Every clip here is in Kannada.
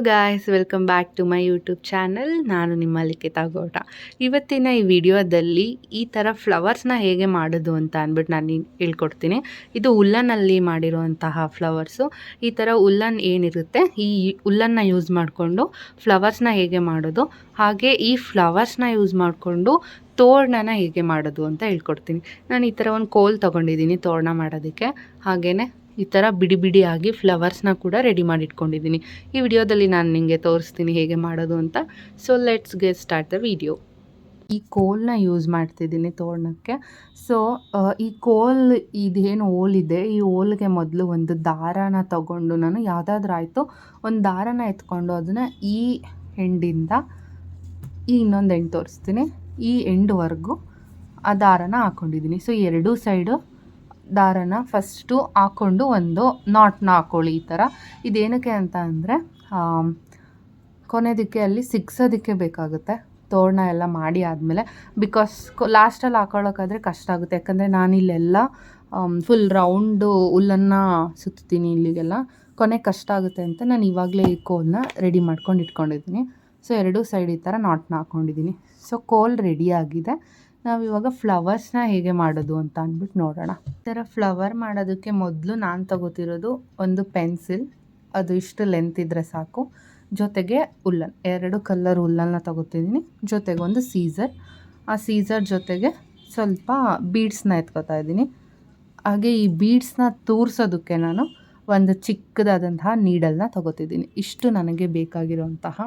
Guys, welcome back to my YouTube channel. ನಾನು ನಿಮ್ಮ ಲಿಖಿತಾ ಗೌಡ. ಇವತ್ತಿನ ಈ ವಿಡಿಯೋದಲ್ಲಿ ಈ ಥರ ಫ್ಲವರ್ಸ್ನ ಹೇಗೆ ಮಾಡೋದು ಅಂತ ಅಂದ್ಬಿಟ್ಟು ನಾನು ಹೇಳ್ಕೊಡ್ತೀನಿ. ಇದು ಉಲ್ಲನ್ನಲ್ಲಿ ಮಾಡಿರುವಂತಹ ಫ್ಲವರ್ಸು. ಈ ಥರ ಉಲ್ಲನ್ ಏನಿರುತ್ತೆ, ಈ ಉಲ್ಲನ್ನ ಯೂಸ್ ಮಾಡಿಕೊಂಡು ಫ್ಲವರ್ಸ್ನ ಹೇಗೆ ಮಾಡೋದು, ಹಾಗೆ ಈ ಫ್ಲವರ್ಸ್ನ ಯೂಸ್ ಮಾಡಿಕೊಂಡು ತೋರಣನ ಹೇಗೆ ಮಾಡೋದು ಅಂತ ಹೇಳ್ಕೊಡ್ತೀನಿ. ನಾನು ಈ ಥರ ಒಂದು ಕೋಲ್ ತೊಗೊಂಡಿದ್ದೀನಿ ತೋರಣ ಮಾಡೋದಕ್ಕೆ. ಹಾಗೆಯೇ ಈ ಥರ ಬಿಡಿ ಬಿಡಿಯಾಗಿ ಫ್ಲವರ್ಸ್ನ ಕೂಡ ರೆಡಿ ಮಾಡಿ ಇಟ್ಕೊಂಡಿದ್ದೀನಿ. ಈ ವಿಡಿಯೋದಲ್ಲಿ ನಾನು ನಿಮಗೆ ತೋರಿಸ್ತೀನಿ ಹೇಗೆ ಮಾಡೋದು ಅಂತ. So let's get start the video. ಈ ಕೋಲ್ನ ಯೂಸ್ ಮಾಡ್ತಿದ್ದೀನಿ ತೋರಣಕ್ಕೆ. ಸೊ ಈ ಕೋಲ್ ಇದೇನು ಓಲಿದೆ, ಈ ಓಲ್ಗೆ ಮೊದಲು ಒಂದು ದಾರಾನ ತಗೊಂಡು, ನಾನು ಯಾವುದಾದ್ರೂ ಆಯಿತು ಒಂದು ದಾರಾನ ಎತ್ಕೊಂಡು ಅದನ್ನು ಈ ಎಂಡಿಂದ ಈ ಇನ್ನೊಂದು ಎಂಡ್ ತೋರಿಸ್ತೀನಿ, ಈ ಎಂಡ್ವರೆಗೂ ಆ ದಾರಾನ ಹಾಕ್ಕೊಂಡಿದ್ದೀನಿ. ಸೊ ಎರಡೂ ಸೈಡು ದಾರನ ಫಸ್ಟು ಹಾಕ್ಕೊಂಡು ಒಂದು ನಾಟ್ನ ಹಾಕ್ಕೊಳ್ಳಿ. ಈ ಥರ ಇದೇನಕ್ಕೆ ಅಂತ ಅಂದರೆ ಕೊನೆದಕ್ಕೆ ಅಲ್ಲಿ ಸಿಕ್ಸೋದಕ್ಕೆ ಬೇಕಾಗುತ್ತೆ ತೋರಣ ಎಲ್ಲ ಮಾಡಿ ಆದಮೇಲೆ. ಬಿಕಾಸ್ ಲಾಸ್ಟಲ್ಲಿ ಹಾಕೊಳ್ಳೋಕ್ಕಾದರೆ ಕಷ್ಟ ಆಗುತ್ತೆ, ಯಾಕಂದರೆ ನಾನಿಲ್ಲೆಲ್ಲ ಫುಲ್ ರೌಂಡು ಹುಲ್ಲನ್ನು ಸುತ್ತೀನಿ, ಇಲ್ಲಿಗೆಲ್ಲ ಕೊನೆ ಕಷ್ಟ ಆಗುತ್ತೆ ಅಂತ ನಾನು ಇವಾಗಲೇ ಈ ಕೋಲನ್ನ ರೆಡಿ ಮಾಡ್ಕೊಂಡು ಇಟ್ಕೊಂಡಿದ್ದೀನಿ. ಸೊ ಎರಡೂ ಸೈಡ್ ಈ ಥರ ನಾಟ್ನ ಹಾಕ್ಕೊಂಡಿದ್ದೀನಿ. ಸೊ ಕೋಲ್ ರೆಡಿಯಾಗಿದೆ. ನಾವಿವಾಗ ಫ್ಲವರ್ಸ್ನ ಹೇಗೆ ಮಾಡೋದು ಅಂತ ಅಂದ್ಬಿಟ್ಟು ನೋಡೋಣ. ಈ ಥರ ಫ್ಲವರ್ ಮಾಡೋದಕ್ಕೆ ಮೊದಲು ನಾನು ತಗೋತಿರೋದು ಒಂದು ಪೆನ್ಸಿಲ್, ಅದು ಇಷ್ಟು ಲೆಂತ್ ಇದ್ದರೆ ಸಾಕು, ಜೊತೆಗೆ ಉಲ್ಲನ್, 2 ಕಲರ್ ಉಲ್ಲನ್ನ ತಗೋತಿದ್ದೀನಿ, ಜೊತೆಗೆ ಒಂದು ಸೀಸರ್, ಆ ಸೀಸರ್ ಜೊತೆಗೆ ಸ್ವಲ್ಪ ಬೀಡ್ಸ್ನ ಎತ್ಕೋತಾ ಇದ್ದೀನಿ. ಹಾಗೆ ಈ ಬೀಡ್ಸ್ನ ತೂರ್ಸೋದಕ್ಕೆ ನಾನು ಒಂದು ಚಿಕ್ಕದಾದಂತಹ ನೀಡಲ್ನ ತಗೋತಿದ್ದೀನಿ. ಇಷ್ಟು ನನಗೆ ಬೇಕಾಗಿರುವಂತಹ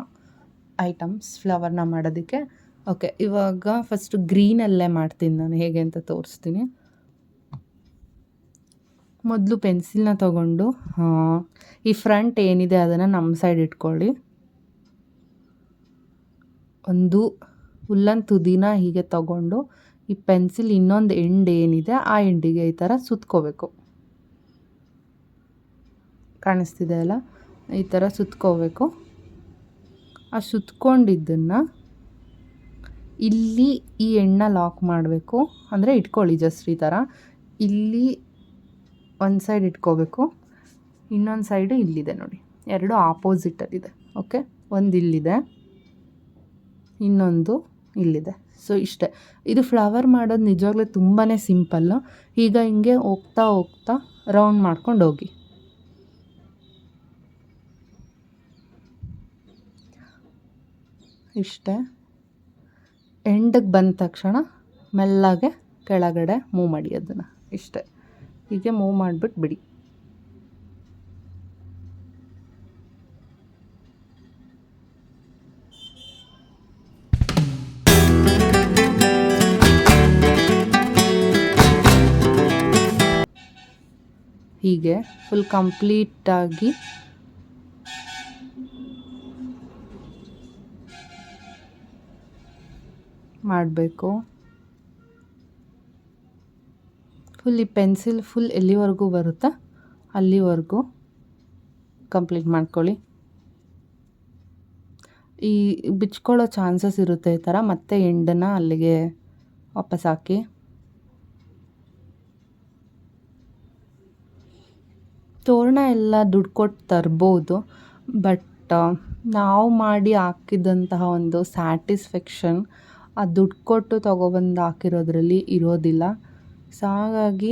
ಐಟಮ್ಸ್ ಫ್ಲವರ್ನ ಮಾಡೋದಕ್ಕೆ. ಓಕೆ, ಇವಾಗ ಫಸ್ಟು ಗ್ರೀನಲ್ಲೇ ಮಾಡ್ತೀನಿ ನಾನು, ಹೇಗೆ ಅಂತ ತೋರಿಸ್ತೀನಿ. ಮೊದಲು ಪೆನ್ಸಿಲ್ನ ತಗೊಂಡು ಈ ಫ್ರಂಟ್ ಏನಿದೆ ಅದನ್ನು ನಮ್ಮ ಸೈಡ್ ಇಟ್ಕೊಳ್ಳಿ. ಒಂದು ಉಲ್ಲನ್ ತುದಿನ ಹೀಗೆ ತಗೊಂಡು ಈ ಪೆನ್ಸಿಲ್ ಇನ್ನೊಂದು ಎಂಡ್ ಏನಿದೆ ಆ ಎಂಡಿಗೆ ಈ ಥರ ಸುತ್ಕೋಬೇಕು. ಕಾಣಿಸ್ತಿದೆ ಅಲ್ಲ, ಈ ಥರ ಸುತ್ಕೋಬೇಕು. ಆ ಸುತ್ಕೊಂಡಿದ್ದನ್ನು ಇಲ್ಲಿ ಈ ಎಣ್ಣೆ ಲಾಕ್ ಮಾಡಬೇಕು, ಅಂದರೆ ಇಟ್ಕೊಳ್ಳಿ ಜಸ್ಟ್ ಈ ಥರ. ಇಲ್ಲಿ ಒಂದು ಸೈಡ್ ಇಟ್ಕೋಬೇಕು, ಇನ್ನೊಂದು ಸೈಡು ಇಲ್ಲಿದೆ ನೋಡಿ, 2 ಆಪೋಸಿಟಲ್ಲಿದೆ. ಓಕೆ, ಒಂದು ಇಲ್ಲಿದೆ, ಇನ್ನೊಂದು ಇಲ್ಲಿದೆ. ಸೊ ಇಷ್ಟೇ. ಇದು ಫ್ಲವರ್ ಮಾಡೋದು ನಿಜವಾಗ್ಲೂ ತುಂಬಾ ಸಿಂಪಲ್ಲು. ಈಗ ಹಿಂಗೆ ಹೋಗ್ತಾ ಹೋಗ್ತಾ ರೌಂಡ್ ಮಾಡ್ಕೊಂಡು ಹೋಗಿ. ಇಷ್ಟೇ. ಎಂಡಿಗೆ ಬಂದ ತಕ್ಷಣ ಮೆಲ್ಲಗೆ ಕೆಳಗಡೆ ಮೂವ್ ಮಾಡಿ ಅದನ್ನು. ಇಷ್ಟೇ, ಹೀಗೆ ಮೂವ್ ಮಾಡಿಬಿಟ್ಟು ಬಿಡಿ. ಹೀಗೆ ಫುಲ್ ಕಂಪ್ಲೀಟಾಗಿ ಮಾಡಬೇಕು. ಫುಲ್ ಈ ಪೆನ್ಸಿಲ್ ಫುಲ್ ಎಲ್ಲಿವರೆಗೂ ಬರುತ್ತಾ ಅಲ್ಲಿವರೆಗೂ ಕಂಪ್ಲೀಟ್ ಮಾಡ್ಕೊಳ್ಳಿ. ಈ ಬಿಚ್ಕೊಳ್ಳೋ ಚಾನ್ಸಸ್ ಇರುತ್ತೆ ಈ ಥರ, ಮತ್ತೆ ಎಂಡನ್ನು ಅಲ್ಲಿಗೆ ವಾಪಸ್ ಹಾಕಿ. ತೋರಣ ಎಲ್ಲ ದುಡ್ಡು ಕೊಟ್ಟು ತರ್ಬೋದು, ಬಟ್ ನಾವು ಮಾಡಿ ಹಾಕಿದಂತಹ ಒಂದು ಸ್ಯಾಟಿಸ್ಫ್ಯಾಕ್ಷನ್ ಆ ದುಡ್ಡು ಕೊಟ್ಟು ತೊಗೊಬಂದು ಹಾಕಿರೋದ್ರಲ್ಲಿ ಇರೋದಿಲ್ಲ. ಸೊ ಹಾಗಾಗಿ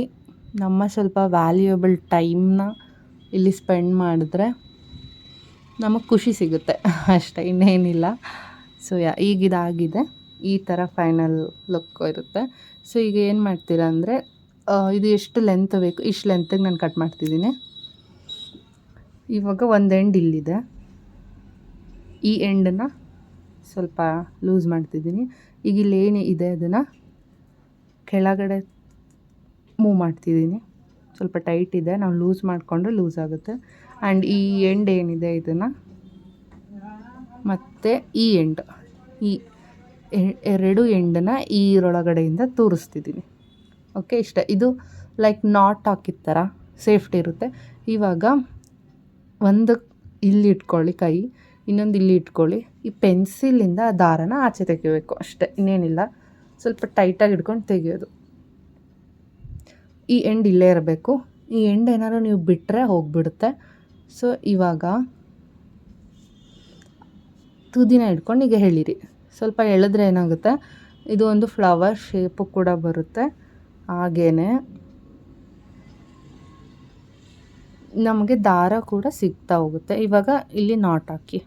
ನಮ್ಮ ಸ್ವಲ್ಪ ವ್ಯಾಲ್ಯೂಯಬಲ್ ಟೈಮ್ನ ಇಲ್ಲಿ ಸ್ಪೆಂಡ್ ಮಾಡಿದ್ರೆ ನಮಗೆ ಖುಷಿ ಸಿಗುತ್ತೆ ಅಷ್ಟೇ, ಇನ್ನೇನಿಲ್ಲ. ಸೊ ಈಗ ಇದಾಗಿದೆ, ಈ ಥರ ಫೈನಲ್ ಲುಕ್ ಇರುತ್ತೆ. ಸೊ ಈಗ ಏನು ಮಾಡ್ತೀರಾ ಅಂದರೆ, ಇದು ಎಷ್ಟು ಲೆಂತ್ ಬೇಕು ಇಷ್ಟು ಲೆಂತಿಗೆ ನಾನು ಕಟ್ ಮಾಡ್ತಿದ್ದೀನಿ. ಇವಾಗ ಒಂದು ಎಂಡ್ ಇಲ್ಲಿದೆ, ಈ ಎಂಡನ್ನು ಸ್ವಲ್ಪ ಲೂಸ್ ಮಾಡ್ತಿದ್ದೀನಿ. ಈಗ ಇಲ್ಲಿ ಏನು ಇದೆ ಅದನ್ನು ಕೆಳಗಡೆ ಮೂವ್ ಮಾಡ್ತಿದ್ದೀನಿ. ಸ್ವಲ್ಪ ಟೈಟ್ ಇದೆ, ನಾವು ಲೂಸ್ ಮಾಡಿಕೊಂಡ್ರೆ ಲೂಸ್ ಆಗುತ್ತೆ. ಆ್ಯಂಡ್ ಈ ಎಂಡ್ ಏನಿದೆ ಇದನ್ನು ಮತ್ತು ಈ ಎಂಡ್, ಈ 2 ಎಂಡನ್ನ ಈರೊಳಗಡೆಯಿಂದ ತೂರಿಸ್ತಿದ್ದೀನಿ. ಓಕೆ, ಇಷ್ಟ. ಇದು ಲೈಕ್ ನಾಟ್ ಹಾಕಿದ ಥರ ಸೇಫ್ಟಿ ಇರುತ್ತೆ. ಇವಾಗ ಒಂದು ಇಲ್ಲಿ ಇಟ್ಕೊಳ್ಳಿ ಕೈ, ಇನ್ನೊಂದು ಇಲ್ಲಿ ಇಟ್ಕೊಳ್ಳಿ. ಈ ಪೆನ್ಸಿಲಿಂದ ದಾರನ ಆಚೆ ತೆಗಿಬೇಕು ಅಷ್ಟೇ, ಇನ್ನೇನಿಲ್ಲ. ಸ್ವಲ್ಪ ಟೈಟಾಗಿ ಹಿಡ್ಕೊಂಡು ತೆಗೆಯೋದು. ಈ ಎಂಡ್ ಇಲ್ಲೇ ಇರಬೇಕು. ಈ ಎಂಡ್ ಏನಾದ್ರು ನೀವು ಬಿಟ್ಟರೆ ಹೋಗಿಬಿಡುತ್ತೆ. ಸೊ ಇವಾಗ ತುದಿನ ಹಿಡ್ಕೊಂಡು ಹೀಗೆ ಎಳೀರಿ. ಸ್ವಲ್ಪ ಎಳೆದ್ರೆ ಏನಾಗುತ್ತೆ, ಇದು ಒಂದು ಫ್ಲವರ್ ಶೇಪು ಕೂಡ ಬರುತ್ತೆ. ಹಾಗೇ ನಮಗೆ ದಾರ ಕೂಡ ಸಿಗ್ತಾ ಹೋಗುತ್ತೆ. ಇವಾಗ ಇಲ್ಲಿ ನಾಟ್ ಹಾಕಿ.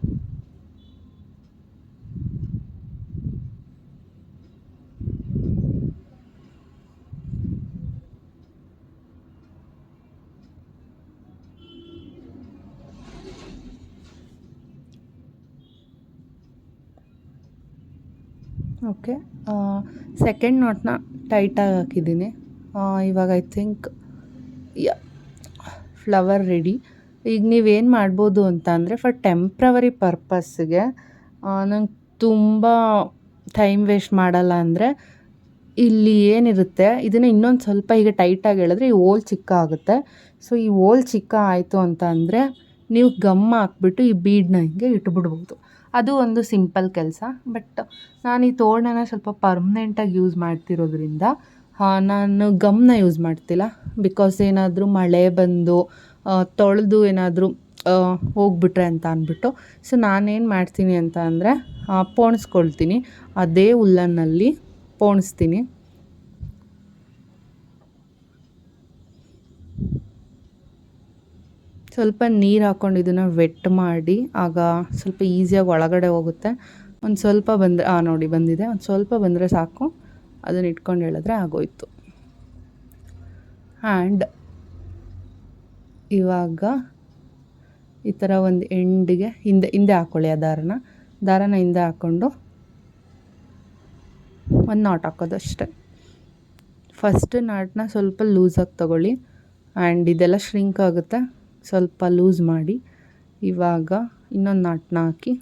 ಓಕೆ, ಸೆಕೆಂಡ್ ನಾಟ್ನ ಟೈಟಾಗಿ ಹಾಕಿದ್ದೀನಿ. ಇವಾಗ ಐ ಥಿಂಕ್ ಫ್ಲವರ್ ರೆಡಿ. ಈಗ ನೀವೇನು ಮಾಡ್ಬೋದು ಅಂತ ಅಂದರೆ, ಫಾರ್ ಟೆಂಪ್ರವರಿ ಪರ್ಪಸ್ಸಿಗೆ ನಂಗೆ ತುಂಬ ಟೈಮ್ ವೇಸ್ಟ್ ಮಾಡಲ್ಲ ಅಂದರೆ, ಇಲ್ಲಿ ಏನಿರುತ್ತೆ ಇದನ್ನು ಇನ್ನೊಂದು ಸ್ವಲ್ಪ ಈಗ ಟೈಟಾಗಿ ಎಳೆದ್ರೆ ಈ ಹೋಲ್ ಚಿಕ್ಕ ಆಗುತ್ತೆ. ಸೊ ಈ ಹೋಲ್ ಚಿಕ್ಕ ಆಯಿತು ಅಂತ ಅಂದರೆ ನೀವು ಗಮ್ ಹಾಕ್ಬಿಟ್ಟು ಈ ಬೀಡನ್ನ ಹಿಂಗೆ ಇಟ್ಬಿಡ್ಬೋದು. ಅದು ಒಂದು ಸಿಂಪಲ್ ಕೆಲಸ. ಬಟ್ ನಾನು ಈ ತೋರಣನ ಸ್ವಲ್ಪ ಪರ್ಮನೆಂಟಾಗಿ ಯೂಸ್ ಮಾಡ್ತಿರೋದ್ರಿಂದ ನಾನು ಗಮ್ನ ಯೂಸ್ ಮಾಡ್ತಿಲ್ಲ. ಬಿಕಾಸ್ ಏನಾದರೂ ಮಳೆ ಬಂದು ತೊಳೆದು ಏನಾದರೂ ಹೋಗ್ಬಿಟ್ರೆ ಅಂತ ಅಂದ್ಬಿಟ್ಟು. ಸೊ ನಾನೇನು ಮಾಡ್ತೀನಿ ಅಂತ ಅಂದರೆ ಪೋಣಿಸ್ಕೊಳ್ತೀನಿ. ಅದೇ ಉಲ್ಲನ್ನಲ್ಲಿ ಪೋಣಿಸ್ತೀನಿ. ಸ್ವಲ್ಪ ನೀರು ಹಾಕ್ಕೊಂಡು ಇದನ್ನು ವೆಟ್ ಮಾಡಿ, ಆಗ ಸ್ವಲ್ಪ ಈಸಿಯಾಗಿ ಒಳಗಡೆ ಹೋಗುತ್ತೆ. ಒಂದು ಸ್ವಲ್ಪ ಬಂದರೆ ನೋಡಿ ಬಂದಿದೆ. ಒಂದು ಸ್ವಲ್ಪ ಬಂದರೆ ಸಾಕು, ಅದನ್ನು ಇಟ್ಕೊಂಡು ಹೇಳಿದ್ರೆ ಆಗೋಯ್ತು. ಆ್ಯಂಡ್ ಇವಾಗ ಈ ಥರ ಒಂದು ಎಂಡಿಗೆ ಹಿಂದೆ ಹಾಕ್ಕೊಳ್ಳಿ. ಆ ದಾರನ ಹಿಂದೆ ಹಾಕ್ಕೊಂಡು ಒಂದು ನಾಟ್ ಹಾಕೋದು ಅಷ್ಟೆ. ಫಸ್ಟ್ ನಾಟನ್ನ ಸ್ವಲ್ಪ ಲೂಸಾಗಿ ತೊಗೊಳ್ಳಿ. ಆ್ಯಂಡ್ ಇದೆಲ್ಲ ಶ್ರಿಂಕ್ ಆಗುತ್ತೆ, ಸ್ವಲ್ಪ ಲೂಸ್ ಮಾಡಿ. ಇವಾಗ ಇನ್ನೊಂದು ನಾಟನ್ನ ಹಾಕಿ.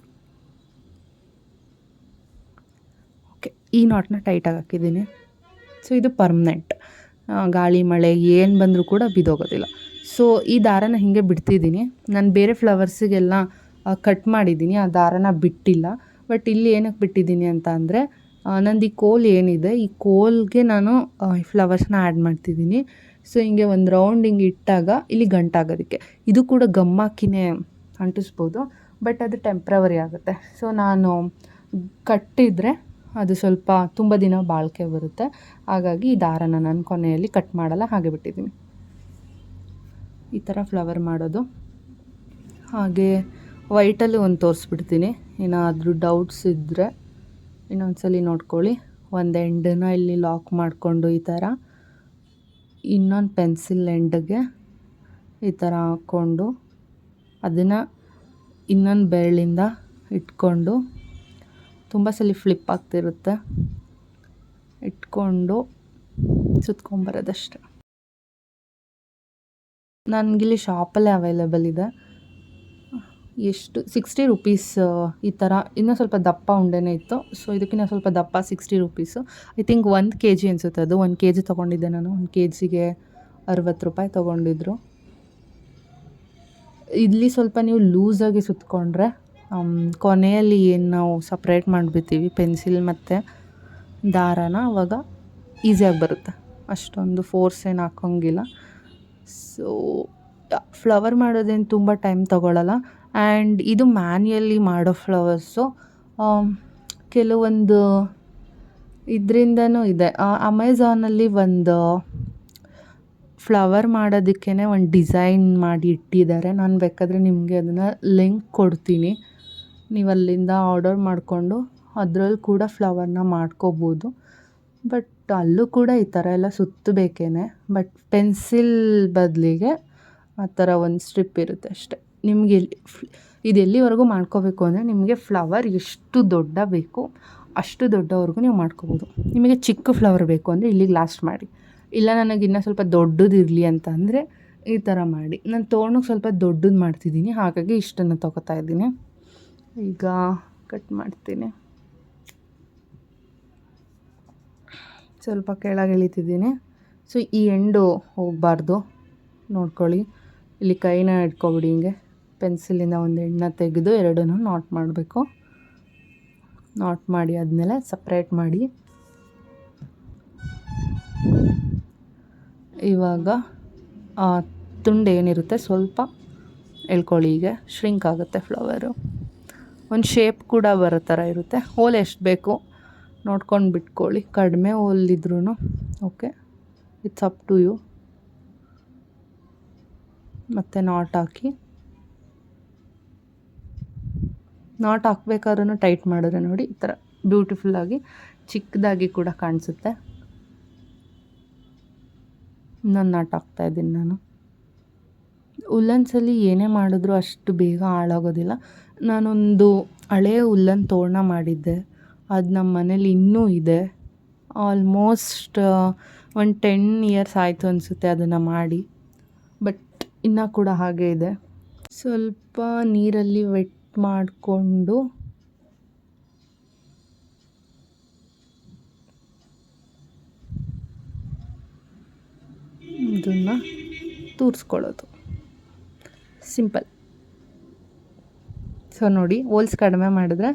ಓಕೆ, ಈ ನಾಟನ್ನ ಟೈಟಾಗಿ ಹಾಕಿದ್ದೀನಿ. ಸೊ ಇದು ಪರ್ಮನೆಂಟ್, ಗಾಳಿ ಮಳೆ ಏನು ಬಂದರೂ ಕೂಡ ಬಿದ್ದೋಗೋದಿಲ್ಲ. ಸೊ ಈ ದಾರನ ಹೀಗೆ ಬಿಡ್ತಿದ್ದೀನಿ. ನಾನು ಬೇರೆ ಫ್ಲವರ್ಸಿಗೆಲ್ಲ ಕಟ್ ಮಾಡಿದ್ದೀನಿ, ಆ ದಾರನ ಬಿಟ್ಟಿಲ್ಲ. ಬಟ್ ಇಲ್ಲಿ ಏನಕ್ಕೆ ಬಿಟ್ಟಿದ್ದೀನಿ ಅಂತ ಅಂದರೆ, ನಂದು ಈ ಕೋಲ್ ಏನಿದೆ, ಈ ಕೋಲ್ಗೆ ನಾನು ಫ್ಲವರ್ಸ್ನ ಆ್ಯಡ್ ಮಾಡ್ತಿದ್ದೀನಿ. ಸೊ ಹಿಂಗೆ ಒಂದು ರೌಂಡ್ ಹಿಂಗೆ ಇಟ್ಟಾಗ ಇಲ್ಲಿ ಗಂಟಾಗೋದಕ್ಕೆ. ಇದು ಕೂಡ ಗಮ್ಮಾಕಿನೇ ಅಂಟಿಸ್ಬೋದು, ಬಟ್ ಅದು ಟೆಂಪ್ರವರಿ ಆಗುತ್ತೆ. ಸೊ ನಾನು ಕಟ್ಟಿದರೆ ಅದು ಸ್ವಲ್ಪ ತುಂಬ ದಿನ ಬಾಳಿಕೆ ಬರುತ್ತೆ. ಹಾಗಾಗಿ ಈ ದಾರನ ನಾನು ಕೊನೆಯಲ್ಲಿ ಕಟ್ ಮಾಡಲ್ಲ, ಹಾಗೆ ಬಿಟ್ಟಿದ್ದೀನಿ. ಈ ಥರ ಫ್ಲವರ್ ಮಾಡೋದು. ಹಾಗೆ ವೈಟಲ್ಲಿ ಒಂದು ತೋರಿಸ್ಬಿಡ್ತೀನಿ. ಏನಾದರೂ ಡೌಟ್ಸ್ ಇದ್ದರೆ ಇನ್ನೊಂದ್ಸಲಿ ನೋಡ್ಕೊಳ್ಳಿ. ಒಂದು ಎಂಡನ್ನ ಇಲ್ಲಿ ಲಾಕ್ ಮಾಡಿಕೊಂಡು ಈ ಥರ, ಇನ್ನೊಂದು ಪೆನ್ಸಿಲ್ ಎಂಡ್ಗೆ ಈ ಥರ ಹಾಕ್ಕೊಂಡು ಅದನ್ನು ಇನ್ನೊಂದು ಬೆರಳಿಂದ ಇಟ್ಕೊಂಡು, ತುಂಬ ಸಲ ಫ್ಲಿಪ್ ಆಗ್ತಿರುತ್ತೆ, ಇಟ್ಕೊಂಡು ಸುತ್ಕೊಂಬರೋದಷ್ಟೆ. ನನಗಿಲ್ಲಿ ಶಾಪಲ್ಲೇ ಅವೈಲೇಬಲ್ ಇದೆ. ಎಷ್ಟು 60 ರುಪೀಸ್ ಈ ಥರ. ಇನ್ನೂ ಸ್ವಲ್ಪ ದಪ್ಪ ಉಂಡೆನೇ ಇತ್ತು. ಸೊ ಇದಕ್ಕಿಂತ ಸ್ವಲ್ಪ ದಪ್ಪ 60 ರುಪೀಸು. ಐ ಥಿಂಕ್ 1 kg ಅನಿಸುತ್ತೆ ಅದು. 1 kg ತೊಗೊಂಡಿದ್ದೆ ನಾನು. 1 kgಗೆ 60 ರೂಪಾಯಿ ತೊಗೊಂಡಿದ್ರು. ಇಲ್ಲಿ ಸ್ವಲ್ಪ ನೀವು ಲೂಸಾಗಿ ಸುತ್ತಕೊಂಡ್ರೆ ಕೊನೆಯಲ್ಲಿ ಏನು ನಾವು ಸಪ್ರೇಟ್ ಮಾಡಿಬಿಡ್ತೀವಿ ಪೆನ್ಸಿಲ್ ಮತ್ತು ದಾರನ, ಆವಾಗ ಈಸಿಯಾಗಿ ಬರುತ್ತೆ. ಅಷ್ಟೊಂದು ಫೋರ್ಸ್ ಏನು ಹಾಕೋಂಗಿಲ್ಲ. ಸೊ ಫ್ಲವರ್ ಮಾಡೋದೇನು ತುಂಬ ಟೈಮ್ ತೊಗೊಳ್ಳಲ್ಲ. ಆ್ಯಂಡ್ ಇದು ಮ್ಯಾನ್ಯಲಿ ಮಾಡೋ ಫ್ಲವರ್ಸು. ಕೆಲವೊಂದು ಇದರಿಂದನೂ ಇದೆ. ಅಮೆಝಾನಲ್ಲಿ ಒಂದು ಫ್ಲವರ್ ಮಾಡೋದಕ್ಕೇ ಒಂದು ಡಿಸೈನ್ ಮಾಡಿ ಇಟ್ಟಿದ್ದಾರೆ. ನಾನು ಬೇಕಾದರೆ ನಿಮಗೆ ಅದನ್ನು ಲಿಂಕ್ ಕೊಡ್ತೀನಿ. ನೀವು ಅಲ್ಲಿಂದ ಆರ್ಡರ್ ಮಾಡಿಕೊಂಡು ಅದರಲ್ಲಿ ಕೂಡ ಫ್ಲವರ್ನ ಮಾಡ್ಕೋಬೋದು. ಬಟ್ ಅಲ್ಲೂ ಕೂಡ ಈ ಥರ ಎಲ್ಲ ಸುತ್ತಬೇಕೇನೆ. ಬಟ್ ಪೆನ್ಸಿಲ್ ಬದಲಿಗೆ ಆ ಥರ ಒಂದು ಸ್ಟ್ರಿಪ್ ಇರುತ್ತೆ ಅಷ್ಟೆ. ನಿಮಗೆ ಇದು ಎಲ್ಲಿವರೆಗೂ ಮಾಡ್ಕೋಬೇಕು ಅಂದರೆ, ನಿಮಗೆ ಫ್ಲವರ್ ಎಷ್ಟು ದೊಡ್ಡ ಬೇಕು ಅಷ್ಟು ದೊಡ್ಡವರೆಗೂ ನೀವು ಮಾಡ್ಕೋಬೋದು. ನಿಮಗೆ ಚಿಕ್ಕ ಫ್ಲವರ್ ಬೇಕು ಅಂದರೆ ಇಲ್ಲಿಗೆ ಲಾಸ್ಟ್ ಮಾಡಿ. ಇಲ್ಲ ನನಗೆ ಇನ್ನೂ ಸ್ವಲ್ಪ ದೊಡ್ಡದಿರಲಿ ಅಂತ ಅಂದರೆ ಈ ಥರ ಮಾಡಿ. ನಾನು ತೋರಣಕ್ಕೆ ಸ್ವಲ್ಪ ದೊಡ್ಡದು ಮಾಡ್ತಿದ್ದೀನಿ, ಹಾಗಾಗಿ ಇಷ್ಟನ್ನು ತೊಗೋತಾ ಇದ್ದೀನಿ. ಈಗ ಕಟ್ ಮಾಡ್ತೀನಿ. ಸ್ವಲ್ಪ ಕೆಳಗೆ ಇಳಿತಿದ್ದೀನಿ. ಸೊ ಈ ಎಂಡು ಹೋಗಬಾರ್ದು, ನೋಡ್ಕೊಳ್ಳಿ. ಇಲ್ಲಿ ಕೈನ ಇಟ್ಕೊಬಿಡಿ. ಹಿಂಗೆ ಪೆನ್ಸಿಲಿಂದ ಒಂದು ಎಣ್ಣೆ ತೆಗೆದು ಎರಡನ್ನೂ ನಾಟ್ ಮಾಡಬೇಕು. ನಾಟ್ ಮಾಡಿ ಆದಮೇಲೆ ಸಪ್ರೇಟ್ ಮಾಡಿ. ಇವಾಗ ತುಂಡು ಏನಿರುತ್ತೆ ಸ್ವಲ್ಪ ಎಳ್ಕೊಳ್ಳಿ. ಹೀಗೆ ಶ್ರಿಂಕ್ ಆಗುತ್ತೆ ಫ್ಲವರು. ಒಂದು ಶೇಪ್ ಕೂಡ ಬರೋ ಥರ ಇರುತ್ತೆ. ಹೋಲ್ ಎಷ್ಟು ಬೇಕು ನೋಡ್ಕೊಂಡು ಬಿಟ್ಕೊಳ್ಳಿ, ಕಡಿಮೆ ಹೋಲಿದ್ರೂ okay, it's up to you. ಮತ್ತು ನಾಟ್ ಹಾಕಿ, ನಾಟ್ ಹಾಕ್ಬೇಕಾದ್ರೂ ಟೈಟ್ ಮಾಡಿದ್ರೆ ನೋಡಿ ಈ ಥರ ಬ್ಯೂಟಿಫುಲ್ಲಾಗಿ ಚಿಕ್ಕದಾಗಿ ಕೂಡ ಕಾಣಿಸುತ್ತೆ. ಇನ್ನೊಂದು ನಾಟ್ ಹಾಕ್ತಾಯಿದ್ದೀನಿ ನಾನು. ಉಲ್ಲನ್ಸಲ್ಲಿ ಏನೇ ಮಾಡಿದ್ರೂ ಅಷ್ಟು ಬೇಗ ಹಾಳಾಗೋದಿಲ್ಲ. ನಾನೊಂದು ಹಳೆಯ ಉಲ್ಲನ್ ತೋರಣ ಮಾಡಿದ್ದೆ, ಅದು ನಮ್ಮ ಮನೇಲಿ ಇನ್ನೂ ಇದೆ. ಆಲ್ಮೋಸ್ಟ್ ಒಂದು 10 ಇಯರ್ಸ್ ಆಯಿತು ಅನಿಸುತ್ತೆ ಅದನ್ನು ಮಾಡಿ, ಬಟ್ ಇನ್ನೂ ಕೂಡ ಹಾಗೇ ಇದೆ. ಸ್ವಲ್ಪ ನೀರಲ್ಲಿ ವೆಟ್ ಮಾಡಿಕೊಂಡು ಇದನ್ನು ತೂರಿಸ್ಕೊಳ್ಳೋದು, ಸಿಂಪಲ್. ಸೊ ನೋಡಿ, ಹೋಲ್ಸ್ ಕಡಿಮೆ ಮಾಡಿದ್ರೆ